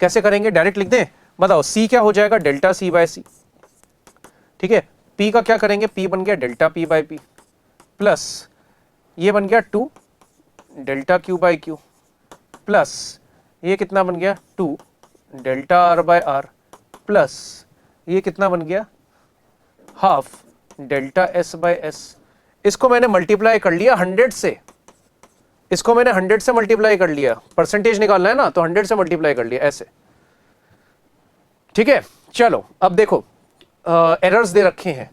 कैसे करेंगे, डायरेक्ट लिख दें, बताओ C क्या हो जाएगा, डेल्टा C/C, ठीक है, P का क्या करेंगे, P बन गया डेल्टा P/P प्लस ये बन गया 2 डेल्टा Q/Q प्लस ये कितना बन गया 2 डेल्टा R/R प्लस ये कितना बन गया हाफ डेल्टा S/S। इसको मैंने मल्टीप्लाई कर लिया 100 से, इसको मैंने 100 से मल्टीप्लाई कर लिया, परसेंटेज निकालना है ना, तो 100 से मल्टीप्लाई कर लिया ऐसे, ठीक है। चलो अब देखो एरर्स दे रखे हैं,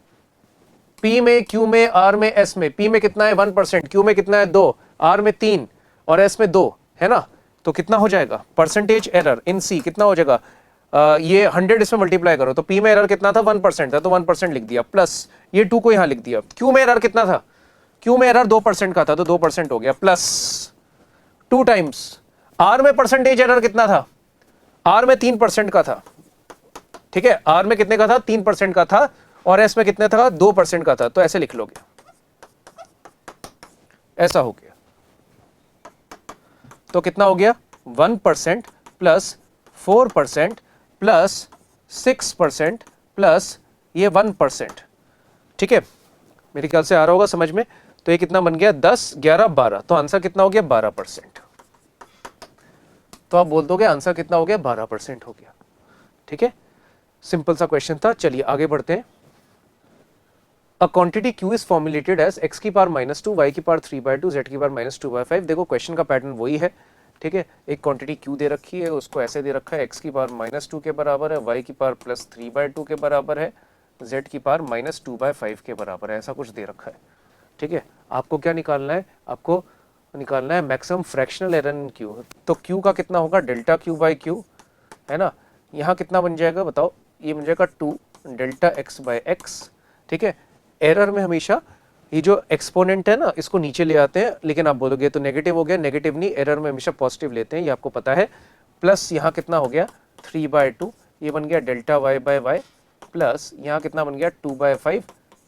P में, Q में, R में, S में। P में कितना है 1%, Q में कितना है 2, R में 3 और S में 2 है ना, तो कितना हो जाएगा परसेंटेज एरर इन C कितना हो जाएगा, ये 100 इसमें मल्टीप्लाई करो, तो P में एरर कितना था 1% था, तो 1% लिख दिया, प्लस ये 2 को यहां लिख दिया। Q में एरर कितना था, Q में एरर 2% का था, तो 2% हो गया, प्लस 2 टाइम्स R में परसेंटेज एरर कितना था, R में 3% का था, ठीक है, R में कितने का था 3% का था, और S में कितने था 2% का था, तो ऐसे लिख लोगे, ऐसा हो गया, तो कितना हो गया 1% प्लस 4% प्लस 6% प्लस ये 1%, ठीक है, मेरे ख्याल से आ रहा होगा समझ में। तो ये कितना बन गया 10, 11, 12, तो आंसर कितना हो गया 12%, तो आप बोल दोगे आंसर कितना हो गया 12% हो गया, ठीक है, सिंपल सा क्वेश्चन था। चलिए आगे बढ़ते हैं। A quantity Q is formulated as x की पावर -2, y की पावर 3/2, z की पावर -2/5। देखो क्वेश्चन का पैटर्न वही है, ठीक है, एक क्वांटिटी Q दे रखी है, उसको ऐसे दे रखा है, x की पावर -2 के बराबर है, y की पावर +3/2 के बराबर है, z की पावर -2/5 के बराबर है, ऐसा कुछ दे रखा है, ठीक है। आपको क्या निकालना है, आपको निकालना है maximum fractional error in Q। तो Q का कितना होगा डेल्टा Q/Q है ना, यहाँ कितना बन जाएगा बताओ, ये बन जाएगा 2 डेल्टा x/x, ठीक है। एरर में हमेशा ये जो एक्सपोनेंट है ना इसको नीचे ले आते हैं, लेकिन आप बोलोगे तो नेगेटिव हो गया, नेगेटिव नहीं, एरर में हमेशा पॉजिटिव लेते हैं, ये आपको पता है। प्लस यहाँ कितना हो गया 3/2, ये बन गया डेल्टा y/y प्लस यहाँ कितना बन गया 2/5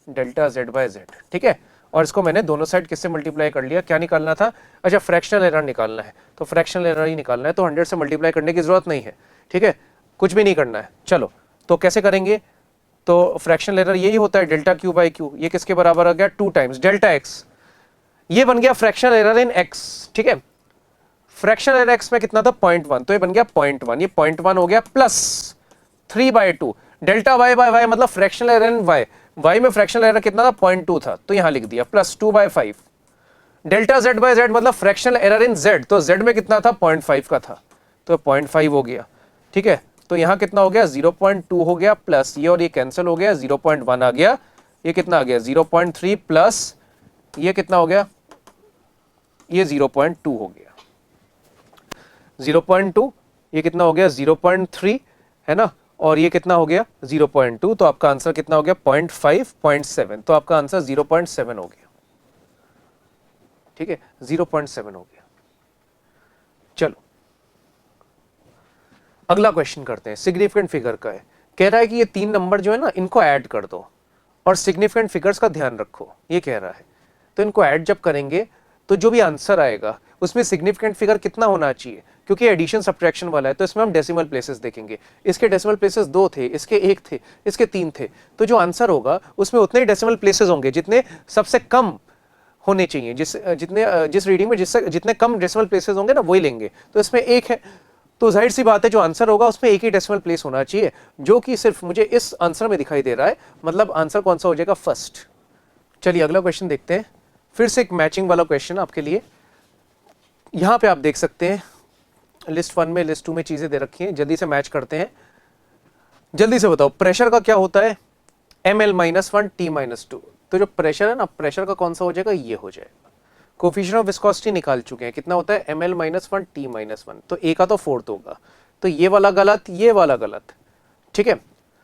डेल्टा z/z, ठीक है। और इसको मैंने दोनों साइड किससे मल्टीप्लाई कर लिया, क्या निकालना था, अच्छा फ्रैक्शनल एरर निकालना है, तो फ्रैक्शनल एरर ही निकालना है, तो 100 से मल्टीप्लाई करने की जरूरत नहीं है, ठीक है, कुछ भी नहीं करना है। चलो तो कैसे करेंगे, तो फ्रैक्शनल एरर यही होता है डेल्टा Q/Q, ये किसके बराबर आ गया 2 टाइम्स डेल्टा x, ये बन गया फ्रैक्शनल एरर इन x, ठीक है। फ्रैक्शनल एरर x में कितना था 0.1, तो ये बन गया 0.1, ये 0.1 हो गया प्लस 3/2 डेल्टा y/y मतलब फ्रैक्शनल एरर इन y में फ्रैक्शनल एरर कितना था 0.2 था, तो यहां लिख दिया, प्लस 2/5 डेल्टा z/z मतलब फ्रैक्शनल एरर इन z, तो z में कितना था 0.5 का था, तो 0.5 हो गया, ठीक है। तो यहाँ कितना हो गया 0.2 हो गया, प्लस ये और ये कैंसिल हो गया, 0.1 आ गया, ये कितना आ गया 0.3 प्लस ये कितना हो गया, ये 0.2 हो गया, 0.2, ये कितना हो गया 0.3, है ना, और ये कितना हो गया 0.2, तो आपका आंसर कितना हो गया 0.5, 0.7, तो आपका आंसर 0.7 हो गया, ठीक है, 0.7 हो गया। चलो अगला क्वेश्चन करते हैं, सिग्निफिकेंट फिगर का है, कह रहा है कि ये 3 नंबर जो है ना इनको ऐड कर दो और सिग्निफिकेंट फिगर्स का ध्यान रखो, ये कह रहा है। तो इनको ऐड जब करेंगे तो जो भी आंसर आएगा उसमें सिग्निफिकेंट फिगर कितना होना चाहिए, क्योंकि एडिशन सब्ट्रैक्शन वाला है तो इसमें हम डेसिमल प्लेसेस देखेंगे। इसके डेसिमल प्लेसेस 2 थे, इसके 1 थे, इसके 3 थे, तो जो आंसर होगा उसमें उतने ही डेसिमल प्लेसेस होंगे जितने सबसे कम होने चाहिए, जिस रीडिंग में जितने कम डेसिमल प्लेसेस होंगे ना वही लेंगे। तो इसमें 1 है, तो जाहिर सी बात है जो आंसर होगा उसमें 1 ही डेसिमल प्लेस होना चाहिए, जो कि सिर्फ मुझे इस आंसर में दिखाई दे रहा है, मतलब आंसर कौन सा हो जाएगा, फर्स्ट। चलिए अगला क्वेश्चन देखते हैं, फिर से एक मैचिंग वाला क्वेश्चन आपके लिए। यहां पे आप देख सकते हैं लिस्ट 1 में लिस्ट 2 में चीजें दे रखी हैं, जल्दी से मैच करते हैं। जल्दी से बताओ प्रेशर का क्या होता है, ml-1 T-2, तो जो प्रेशर है ना, प्रेशर का कौन सा हो जाएगा, ये हो जाएगा। कोफिशिएंट ऑफ विस्कोसिटी निकाल चुके हैं, कितना होता है ml-1 T-1, तो ए का तो 4th होगा, तो ये वाला गलत, ये वाला गलत, ठीक है।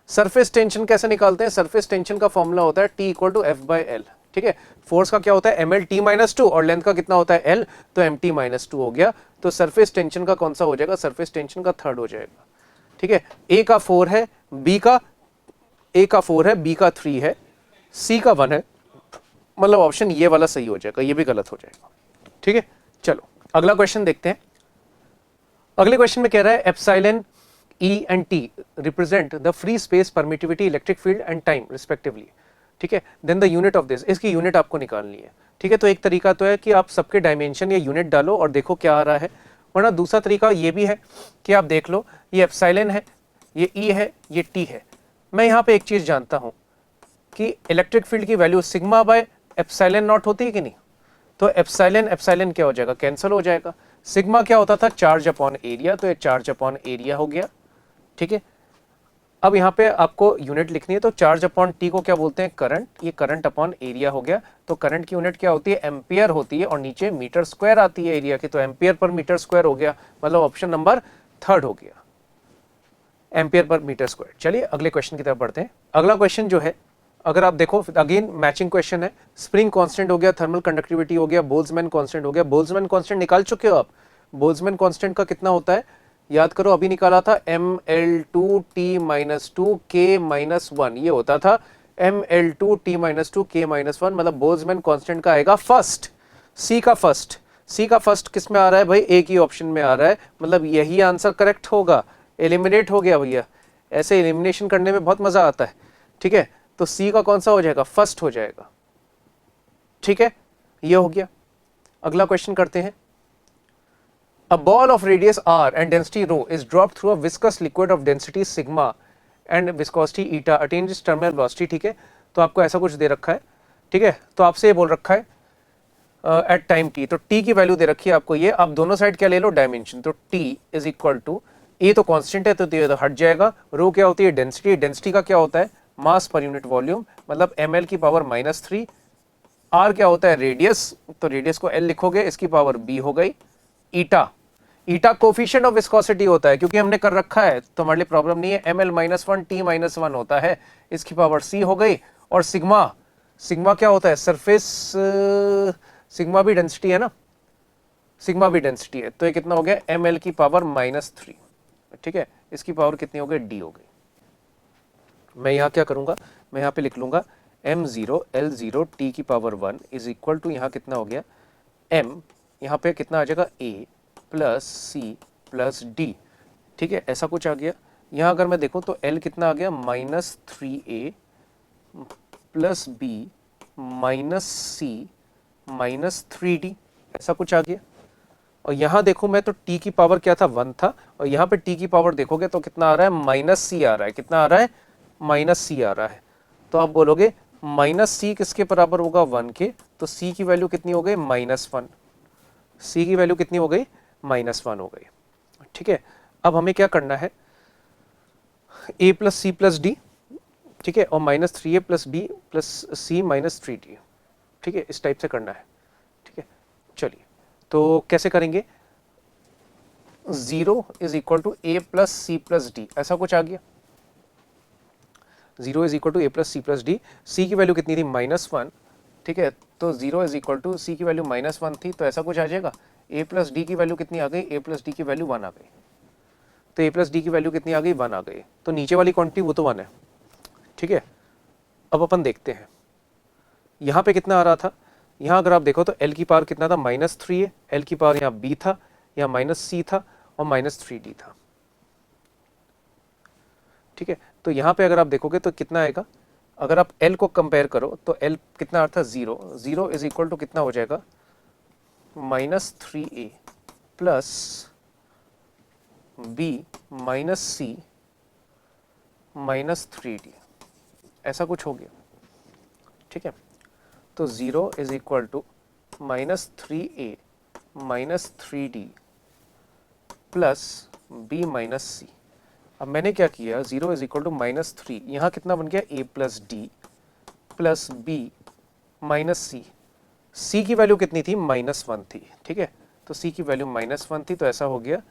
सरफेस टेंशन कैसे निकालते हैं, सरफेस टेंशन का फॉर्मूला होता है T = F/L, ठीक है। फोर्स का क्या होता है ml-T-2 और लेंथ का कितना होता है L, तो mt-2 हो गया, तो सरफेस टेंशन का कौन सा हो जाएगा, सरफेस टेंशन का 3rd हो जाएगा, ठीक है। ए का 4 है, बी का 3 है, सी का 1 है, मतलब ऑप्शन ये वाला सही हो जाएगा, ये भी गलत हो जाएगा, ठीक है। चलो अगला क्वेश्चन देखते हैं। अगले क्वेश्चन में कह रहा है epsilon E and T represent the free space permittivity electric field and time respectively, ठीक है। Then the unit of this, इसकी यूनिट आपको निकालनी है, ठीक है। तो एक तरीका तो है कि आप सबके डायमेंशन या यूनिट डालो और देखो क्या आ रहा है, वरना दूसरा तरीका ये भी है कि आप देख लो ये एप्सिलॉन है, ये E है, ये T है। मैं यहाँ पे एक चीज जानता हूँ कि इलेक्ट्रिक फील्ड की value sigma bye epsilon not होती है कि नहीं, तो एप्सिलॉन क्या हो जाएगा, कैंसिल हो जाएगा। सिग्मा क्या होता था, चार्ज अपॉन एरिया, तो ये चार्ज अपॉन एरिया हो गया, ठीक है। अब यहाँ पे आपको यूनिट लिखनी है, तो चार्ज अपॉन टी को क्या बोलते हैं, करंट, ये करंट अपॉन एरिया हो गया। तो करंट की यूनिट क्या होती है, एम्पियर होती है, और नीचे मीटर स्क्वायर आती है एरिया की, तो एम्पियर पर मीटर स्क्वायर हो गया, मतलब ऑप्शन नंबर 3rd हो गया, एम्पियर पर मीटर स्क्वायर। चलिए अगले क्वेश्चन की तरफ बढ़ते हैं। अगला क्वेश्चन जो है, अगर आप देखो अगेन मैचिंग क्वेश्चन है, स्प्रिंग कांस्टेंट हो गया, थर्मल कंडक्टिविटी हो गया, बोल्ट्जमैन कांस्टेंट हो गया। बोल्ट्जमैन कांस्टेंट निकाल चुके हो आप, बोल्ट्जमैन कांस्टेंट का कितना होता है, याद करो, अभी निकाला था ml2T-2 K-1, ये होता था ml2T-2 K-1, मतलब बोल्ट्जमैन कांस्टेंट का आएगा फर्स्ट, सी का फर्स्ट किस में आ रहा है भाई, एक ही ऑप्शन में आ रहा है, मतलब यही आंसर करेक्ट होगा। एलिमिनेट हो गया भैया, ऐसे एलिमिनेशन करने में बहुत मजा आता है, ठीक है। तो सी का कौन सा हो जाएगा, फर्स्ट हो जाएगा, ठीक है, ये हो गया। अगला क्वेश्चन करते हैं। A ball of radius r and density rho is dropped through a viscous liquid of density sigma and viscosity eta attains terminal velocity, ठीक है। तो आपको ऐसा कुछ दे रखा है, ठीक है, तो आपसे ये बोल रखा है एट टाइम t, तो t की वैल्यू दे रखी है आपको ये, आप दोनों साइड क्या ले लो, डायमेंशन, तो t इज इक्वल टू, ए तो कांस्टेंट है तो ये तो हट जाएगा, रो क्या होती है, डेंसिटी, डेंसिटी का क्या होता है, मास पर यूनिट वॉल्यूम, मतलब ml की पावर -3, r क्या होता है, रेडियस, तो रेडियस को l लिखोगे, इसकी पावर b हो गई, ईटा कोफिशिएंट ऑफ विस्कोसिटी होता है, क्योंकि हमने कर रखा है तो हमारे लिए प्रॉब्लम नहीं है, ml-1 T-1 होता है, इसकी पावर c हो गई, और सिग्मा क्या होता है, सरफेस, सिग्मा भी डेंसिटी है ना, सिग्मा भी डेंसिटी है, तो ये कितना हो गया, ml की पावर -3, ठीक है, इसकी पावर कितनी हो गई, d हो गई। मैं यहाँ क्या करूंगा, मैं यहाँ पे लिख लूंगा m0 L0 t की पावर 1 इज इक्वल टू, यहाँ कितना हो गया, m, यहाँ पे कितना आ जाएगा, a plus C plus D, ठीक है, ऐसा कुछ आ गया। यहाँ अगर मैं देखूँ तो L कितना आ गया, -3a प्लस बी माइनस सी माइनस 3d, ऐसा कुछ आ गया। और यहाँ देखूँ मैं तो t की पावर क्या था, 1 था, और यहाँ पे t की पावर देखोगे तो कितना आ रहा है, -c आ रहा है, कितना आ रहा है, -c आ रहा है। तो आप बोलोगे -c किसके बराबर होगा, 1 के, तो c की वैल्यू कितनी हो गई, -1, c की वैल्यू कितनी हो गई, -1 हो गई, ठीक है। अब हमें क्या करना है, a plus C plus D, ठीक है, और -3a plus B plus C minus 3d, ठीक है, इस टाइप से करना है, ठीक है। चलिए तो कैसे करेंगे, 0 is equal to A plus C plus D, ऐसा कुछ आ गया। 0 is equal to A plus C plus D, C की वैल्यू कितनी थी -1, ठीक है, तो 0 इज इक्वल टू सी की वैल्यू -1 थी, तो ऐसा कुछ आ जाएगा। ए प्लस डी की वैल्यू कितनी आ गई, ए प्लस डी की वैल्यू 1 आ गई, तो ए प्लस डी की वैल्यू कितनी आ गई, 1 आ गई, तो नीचे वाली क्वांटिटी वो तो 1 है, ठीक है। अब अपन देखते हैं यहाँ पे कितना आ रहा था। यहाँ अगर आप देखो तो एल की पावर कितना था, -3 है, एल की पावर यहाँ बी था, यहाँ -c था और -3d था, ठीक है। तो यहाँ पे अगर आप देखोगे तो कितना आएगा, अगर आप L को कंपेयर करो तो L कितना आता है 0, 0 इज इक्वल टू कितना हो जाएगा, -3a plus b -c -3d, ऐसा कुछ हो गया, ठीक है। तो 0 is equal to -3a -3d plus b -c। अब मैंने क्या किया, 0 इज इक्वल टू -3, यहाँ कितना बन गया, a plus D plus b -c, c की वैल्यू कितनी थी, -1 थी, ठीक है, तो c की वैल्यू -1 थी, तो ऐसा हो गया,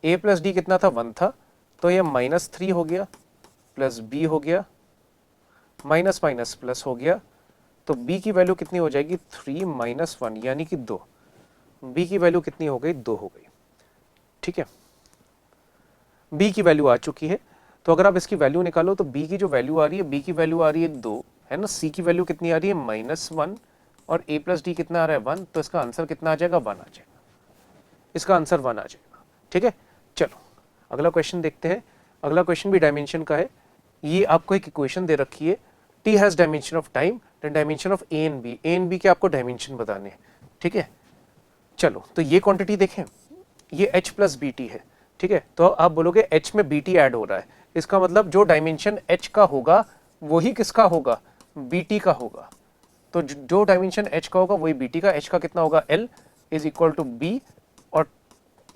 a प्लस डी कितना था, 1 था, तो ये -3 हो गया प्लस b हो गया, माइनस माइनस प्लस हो गया, तो b की वैल्यू कितनी हो जाएगी, 3 - 1 यानी कि 2, b की वैल्यू कितनी हो गई, 2 हो गई, ठीक है। b की वैल्यू आ चुकी है, तो अगर आप इसकी वैल्यू निकालो तो b की जो वैल्यू आ रही है, b की वैल्यू आ रही है 2, है ना, c की वैल्यू कितनी आ रही है, -1 और a प्लस डी कितना आ रहा है, 1, तो इसका आंसर कितना आ जाएगा, 1 आ जाएगा, इसका आंसर 1 आ जाएगा, ठीक है। चलो अगला क्वेश्चन देखते हैं। अगला क्वेश्चन भी डायमेंशन का है। ये आपको एक इक्वेशन दे रखी है, t has dimension of time then dimension of a and b के आपको डायमेंशन बताने हैं, ठीक है। चलो तो ये क्वांटिटी देखें, ये h प्लस बी टी है, ठीक है, तो आप बोलोगे h में bt ऐड हो रहा है, इसका मतलब जो डायमेंशन h का होगा वही किसका होगा, bt का होगा, तो जो डायमेंशन h का होगा वही bt का, h का कितना होगा, l is equal to b, और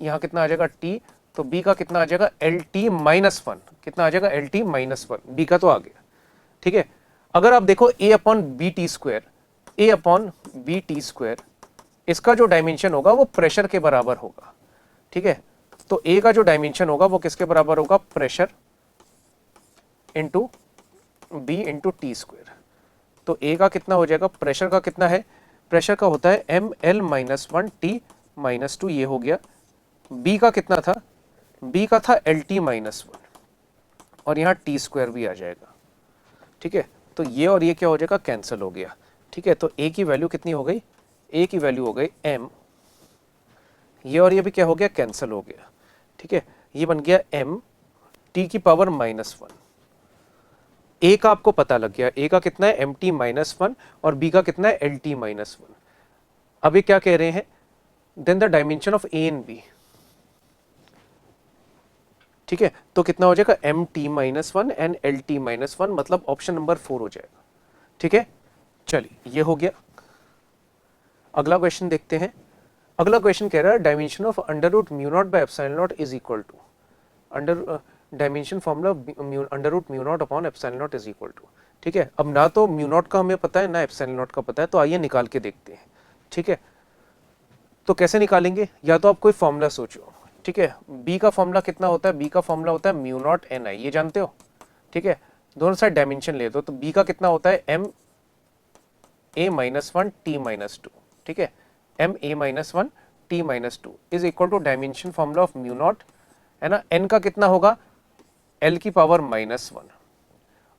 यहाँ कितना आ जाएगा t, तो b का कितना आ जाएगा, lt -1, कितना आ जाएगा, lt -1, b का तो आ गया, ठीक है। अगर आप देखो a upon B T square, a upon B T square, इसका जो डायमेंशन होगा वो प्रेशर के बराबर होगा, ठीक है, तो a का जो डायमेंशन होगा वो किसके बराबर होगा, pressure into b into T square, तो a का कितना हो जाएगा, प्रेशर का कितना है, प्रेशर का होता है ml -1 t -2, ये हो गया। b का कितना था, b का था lt -1 और यहाँ टी स्क्वायर भी आ जाएगा, ठीक है, तो ये और ये क्या हो जाएगा, कैंसिल हो गया, ठीक है। तो a की वैल्यू कितनी हो गई, a की वैल्यू हो गई m, ये और ये भी क्या हो गया, कैंसिल हो गया, ठीक है, ये बन गया m t की पावर -1। a का आपको पता लग गया, a का कितना है, mt -1 और b का कितना है, lt -1। अब ये क्या कह रहे हैं, then the dimension of a and b, ठीक है, तो कितना हो जाएगा, mt -1 एंड lt -1, मतलब ऑप्शन नंबर 4 हो जाएगा, ठीक है। चलिए ये हो गया। अगला क्वेश्चन देखते हैं। अगला क्वेश्चन कह रहा है dimension of √μ0 by epsilon naught is equal to dimension formula √μ0 upon epsilon naught is equal to, ठीक है। अब ना तो μ0 का हमें पता है ना एप्सिलॉन नॉट का पता है, तो आइए निकाल के देखते हैं, ठीक है। तो कैसे निकालेंगे, या तो आप कोई फॉर्मूला सोचो, ठीक है। b का फॉर्मूला कितना होता है, b का फॉर्मूला होता है μ0 ni, ये जानते हो, ठीक है। दोनों साइड डायमेंशन ले दो, तो b का कितना होता है m a -1 t -2, ठीक है, m a -1 t -2 is equal to dimension formula of μ0, है ना। n का कितना होगा, l की पावर -1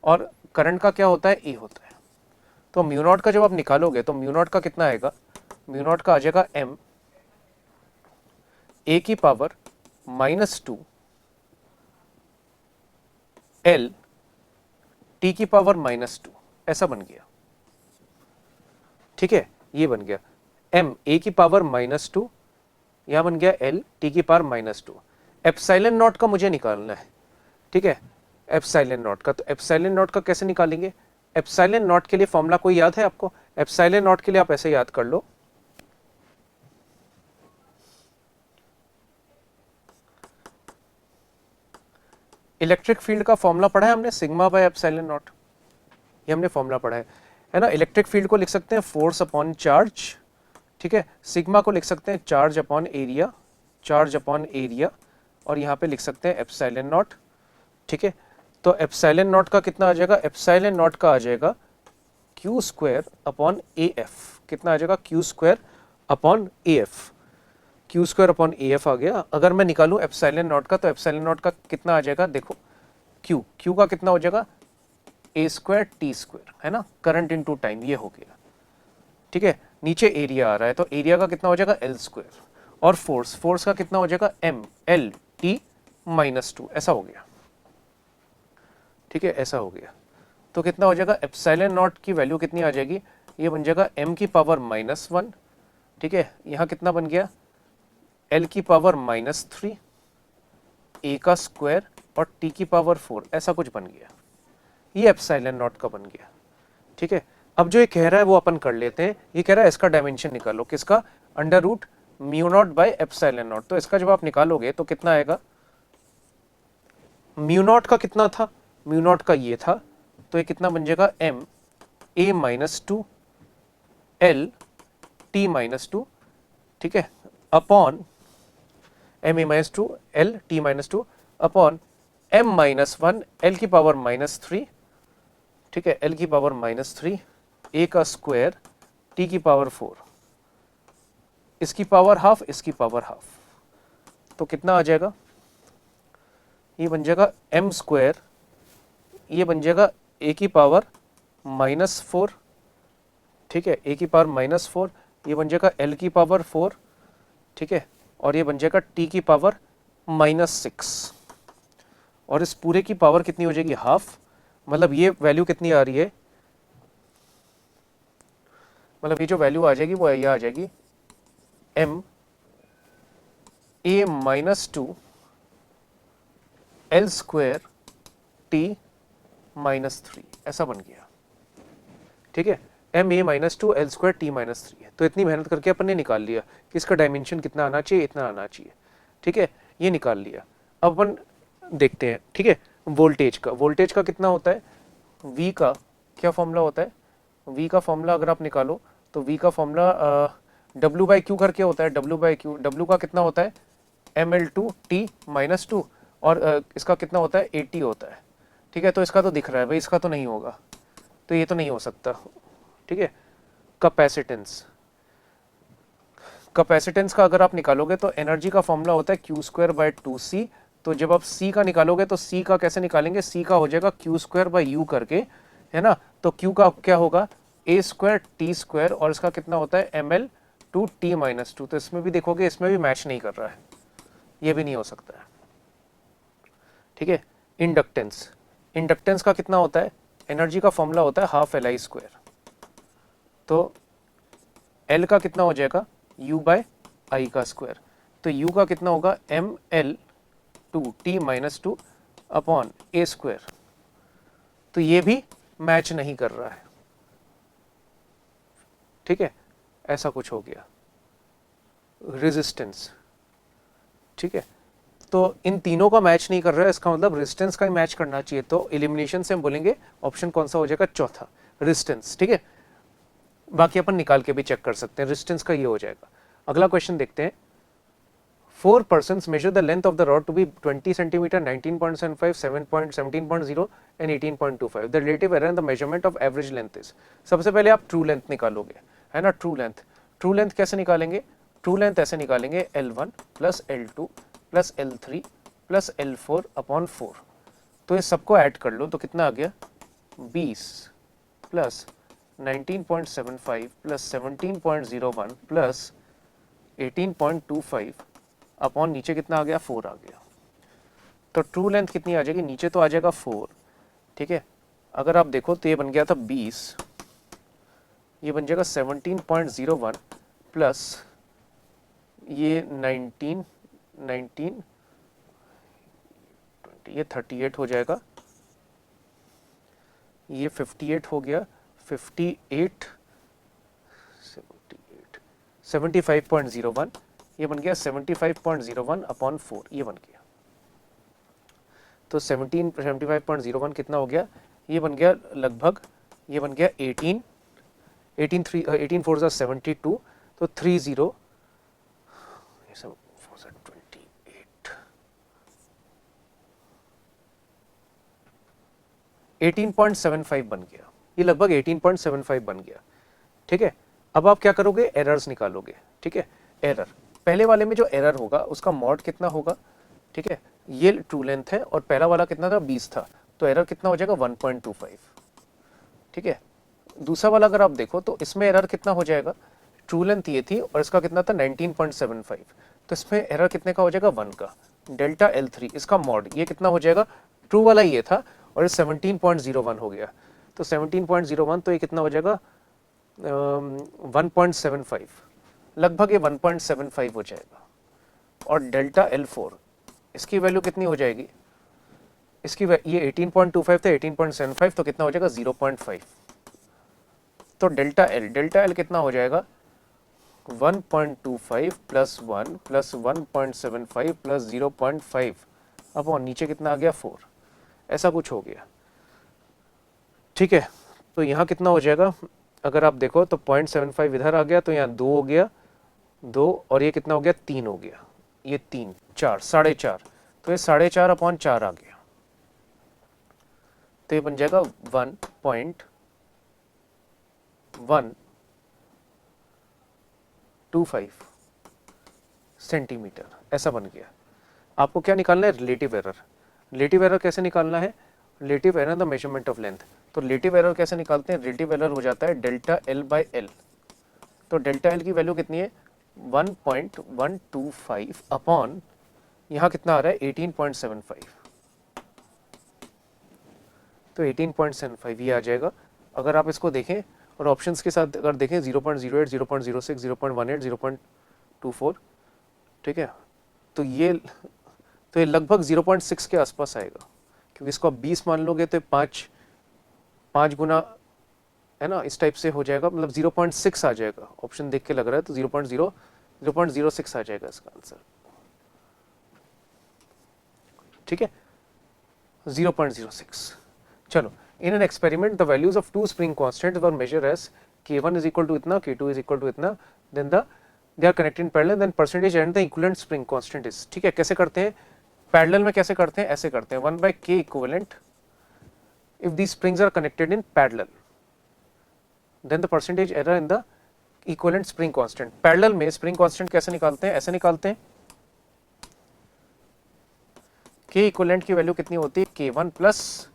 और करंट का क्या होता है, a होता है, तो μ0 का जब आप निकालोगे तो μ0 का कितना आएगा, μ0 का आ जाएगा m a की पावर -2 l t की पावर -2, ऐसा बन गया, ठीक है, ये बन गया m a की पावर -2, यहां बन गया l t की पावर -2। एप्सिलॉन नॉट का मुझे निकालना है, ठीक है, एप्सिलॉन नॉट का, तो एप्सिलॉन नॉट का कैसे निकालेंगे, एप्सिलॉन नॉट के लिए फॉर्मूला कोई याद है आपको, एप्सिलॉन नॉट के लिए आप ऐसे याद कर लो, इलेक्ट्रिक फील्ड का फॉर्मूला पढ़ा है हमने, सिग्मा बाय एप्सिलॉन नॉट, ये हमने फॉर्मूला पढ़ा है ना। इलेक्ट्रिक फील्ड को लिख सकते हैं फोर्स अपॉन चार्ज, ठीक है, सिग्मा को लिख सकते हैं charge upon area charge upon area, और यहाँ पे लिख सकते हैं एप्सिलॉन नॉट। ठीक है, तो एप्सिलॉन नॉट का कितना आ जाएगा, एप्सिलॉन नॉट का आ जाएगा Q square upon A F. कितना आ जाएगा, Q square upon A F. Q square upon A F आ गया। अगर मैं निकालूं एप्सिलॉन नॉट का, तो एप्सिलॉन नॉट का कितना आ जाएगा, देखो क्यू का कितना हो जाएगा, ए स्क्वायर टी स्क्वायर, है ना, करंट इनटू टाइम, ये हो गया। ठीक है, नीचे एरिया आ रहा है, तो एरिया का कितना हो जाएगा एल स्क्वायर, और फोर्स का कितना हो जाएगा एम एल टी माइनस 2, ऐसा हो गया। ठीक है, ऐसा हो गया। तो कितना हो जाएगा, एप्सिलॉन नॉट की वैल्यू कितनी आ जाएगी, ये बन जाएगा m की पावर -1। ठीक है, यहाँ कितना बन गया, l की पावर -3, a का स्क्वायर और t की पावर 4, ऐसा कुछ बन गया। ये एप्सिलॉन नॉट का बन गया। ठीक है, अब जो ये कह रहा है वो अपन कर लेते हैं। ये कह रहा है इसका डायमेंशन निकालो, किसका, under root mu naught by epsilon naught. तो इसका जब आप निकालोगे तो कितना आएगा, म्यू नॉट का कितना था, म्यू नॉट का ये था, तो ये कितना बन जाएगा m a -2 l t -2, ठीक है, upon m a -2 l t -2 upon m -1 l की पावर -3, ठीक है, l की पावर -3, a का स्क्वायर t की पावर 4, इसकी पावर हाफ, इसकी पावर हाफ, तो कितना आ जाएगा, ये बन जाएगा m स्क्वायर, ये बन जाएगा a की पावर -4, ठीक है, a की पावर -4, ये बन जाएगा l की पावर 4, ठीक है, और ये बन जाएगा t की पावर -6, और इस पूरे की पावर कितनी हो जाएगी, हाफ। मतलब ये वैल्यू कितनी आ रही है, मतलब ये जो वैल्यू आ जाएगी वो ये आ जाएगी m a -2 l square t -3, ऐसा बन गया। ठीक है, m a -2 l square t -3 है। तो इतनी मेहनत करके अपन ने निकाल लिया कि इसका डायमेंशन कितना आना चाहिए, इतना आना चाहिए। ठीक है, ये निकाल लिया। अब अपन देखते हैं, ठीक है, वोल्टेज का कितना होता है, v का क्या फॉर्मूला होता है, v का फॉर्मूला अगर आप निकालो तो v का फॉर्मूला W/Q करके होता है, W/Q, W का कितना होता है ml2 t -2, और इसका कितना होता है 80 होता है। ठीक है, तो इसका तो दिख रहा है भाई, इसका तो नहीं होगा, तो ये तो नहीं हो सकता। ठीक है, कैपेसिटेंस का अगर आप निकालोगे तो एनर्जी का फॉर्मूला होता है Q²/2C। तो जब आप C का निकालोगे तो C का कैसे निकालेंगे, C का हो जाएगा Q²/U करके, है ना। तो Q का क्या होगा A² T², और इसका कितना होता है ml2 t -2। तो इसमें भी देखोगे, इसमें भी मैच नहीं कर रहा है, ये भी नहीं हो सकता है। ठीक है, इंडक्टेंस का कितना होता है, एनर्जी का फॉर्मूला होता है ½ Li²। तो L का कितना हो जाएगा U/I का स्क्वायर। तो U का कितना होगा ml2 t -2 अपॉन A²। तो ये भी मैच नहीं कर रहा है। ठीक है, ऐसा कुछ हो गया। रेजिस्टेंस, ठीक है, तो इन तीनों का मैच नहीं कर रहा है, इसका मतलब रेजिस्टेंस का ही मैच करना चाहिए। तो एलिमिनेशन से हम बोलेंगे ऑप्शन कौन सा हो जाएगा, चौथा, रेजिस्टेंस। ठीक है, बाकी अपन निकाल के भी चेक कर सकते हैं, रेजिस्टेंस का ये हो जाएगा। अगला क्वेश्चन देखते हैं। 4 persons measure the length of the rod to be 20 centimeter, 19.75, 17.0 and 18.25. The relative error in the measurement of average length is। सबसे पहले आप ट्रू लेंथ निकालोगे, है ना। ट्रू लेंथ कैसे निकालेंगे, ट्रू लेंथ ऐसे निकालेंगे L1 plus L2 plus L3 plus L4 upon 4। तो ये सबको ऐड कर लो तो कितना आ गया, 20 प्लस 19.75 प्लस 17.01 प्लस 18.25 अपॉन नीचे कितना आ गया, 4 आ गया। तो ट्रू लेंथ कितनी आ जाएगी, नीचे तो आ जाएगा 4। ठीक है, अगर आप देखो तो ये बन गया था 20, ये बन जाएगा 17.01 प्लस ये 19 20, ये 38 हो जाएगा, ये 58 हो गया, 58 75.01, ये बन गया 75.01 अपॉन 4, ये बन गया। तो 75.01 कितना हो गया, ये बन गया लगभग, ये बन गया 18 4 72, तो 30 4 20 18.75 बन गया, ये लगभग 18.75 बन गया। ठीक है, अब आप क्या करोगे, एरर्स निकालोगे। ठीक है, एरर, पहले वाले में जो एरर होगा उसका मॉड कितना होगा। ठीक है, ये ट्रू लेंथ है और पहला वाला कितना था, 20 था, तो एरर कितना हो जाएगा 1.25। ठीक है, दूसरा वाला अगर आप देखो तो इसमें एरर कितना हो जाएगा, ट्रू लेंथ ये थी और इसका कितना था 19.75, तो इसमें एरर कितने का हो जाएगा 1 का। डेल्टा L3 इसका मॉड ये कितना हो जाएगा, ट्रू वाला ये था और ये 17.01 हो गया, तो 17.01 तो ये कितना हो जाएगा 1.75, लगभग ये 1.75 हो जाएगा। और डेल्टा L4 इसकी वैल्यू कितनी हो जाएगी, इसकी ये 18.25 था, 18.75 तो कितना हो जाएगा 0.5, तो डेल्टा L कितना हो जाएगा 1.25 प्लस 1 प्लस 1.75 प्लस 0.5 अपॉन नीचे कितना आ गया 4, ऐसा कुछ हो गया। ठीक है, तो यहाँ कितना हो जाएगा, अगर आप देखो तो 0.75 इधर आ गया, तो यहाँ 2 हो गया, 2 और ये कितना हो गया 3 हो गया, ये 3 4 4.5, तो ये 4.5 अपॉन 4 आ गया, तो ये बन जाएगा 1.125 सेंटीमीटर, ऐसा बन गया। आपको क्या निकालना है, रिलेटिव एरर। रिलेटिव एरर कैसे निकालना है, relative error the measurement of length, तो रिलेटिव एरर कैसे निकालते हैं, रिलेटिव एरर हो जाता है डेल्टा L बाई L, तो डेल्टा L की वैल्यू कितनी है 1.125 अपॉन यहाँ कितना आ रहा है 18.75, तो 18.75 ये आ जाएगा। अगर आप इसको देखें और ऑप्शंस के साथ अगर देखें 0.08, 0.06, 0.18, 0.24, ठीक है, तो ये लगभग 0.6 के आसपास आएगा, क्योंकि इसको आप 20 मान लोगे तो 5 गुना है ना, इस टाइप से हो जाएगा, मतलब 0.6 आ जाएगा। ऑप्शन देख के लग रहा है तो 0.06 आ जाएगा इसका आंसर। ठीक है, 0.06। चलो, in an experiment the values of 2 spring constants were measured as K1 is equal to इतना, K2 इज इक्वल टू इतना, then they are connected in parallel, then percentage and the equivalent spring constant is. ठीक है, कैसे करते हैं parallel में, कैसे करते हैं, ऐसे करते हैं 1/k equivalent if these springs are connected in parallel, then the percentage error in the equivalent spring constant। parallel में spring constant कैसे निकालते हैं, ऐसे निकालते हैं, k equivalent की वैल्यू कितनी होती है k1 प्लस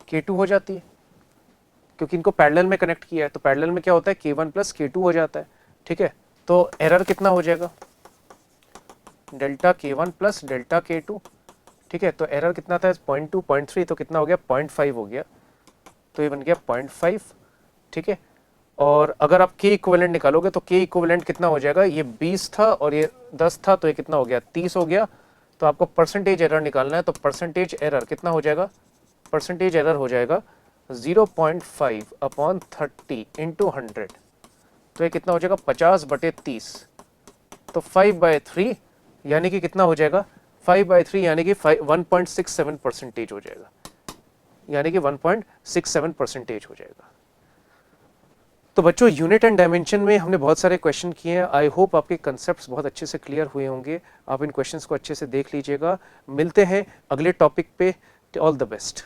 k2 हो जाती है, क्योंकि इनको पैरेलल में कनेक्ट किया है, तो पैरेलल में क्या होता है k1 प्लस k2 हो जाता है। ठीक है, तो एरर कितना हो जाएगा delta k1 plus delta k2। ठीक है, तो एरर कितना था 0.2 0.3, तो कितना हो गया 0.5 हो गया, तो ये बन गया 0.5। ठीक है, और अगर आप k इक्विवेलेंट निकालोगे तो k इक्विवेलेंट कितना हो जाएगा, ये 20 था और ये 10 था, तो ये कितना हो गया 30 हो गया। तो आपको परसेंटेज एरर निकालना है, तो परसेंटेज एरर कितना हो जाएगा, परसेंटेज एरर हो जाएगा 0.5 अपॉन 30 इंटू 100, तो ये कितना हो जाएगा 50/30, तो 5/3 यानी कि कितना हो जाएगा 5/3 यानी कि 1.67% हो जाएगा, यानी कि 1.67% हो जाएगा। तो बच्चों, यूनिट एंड डायमेंशन में हमने बहुत सारे क्वेश्चन किए हैं। आई होप आपके कंसेप्ट्स बहुत अच्छे से क्लियर हुए होंगे, आप इन क्वेश्चंस को अच्छे से देख लीजिएगा। मिलते हैं अगले टॉपिक पे, ऑल द बेस्ट।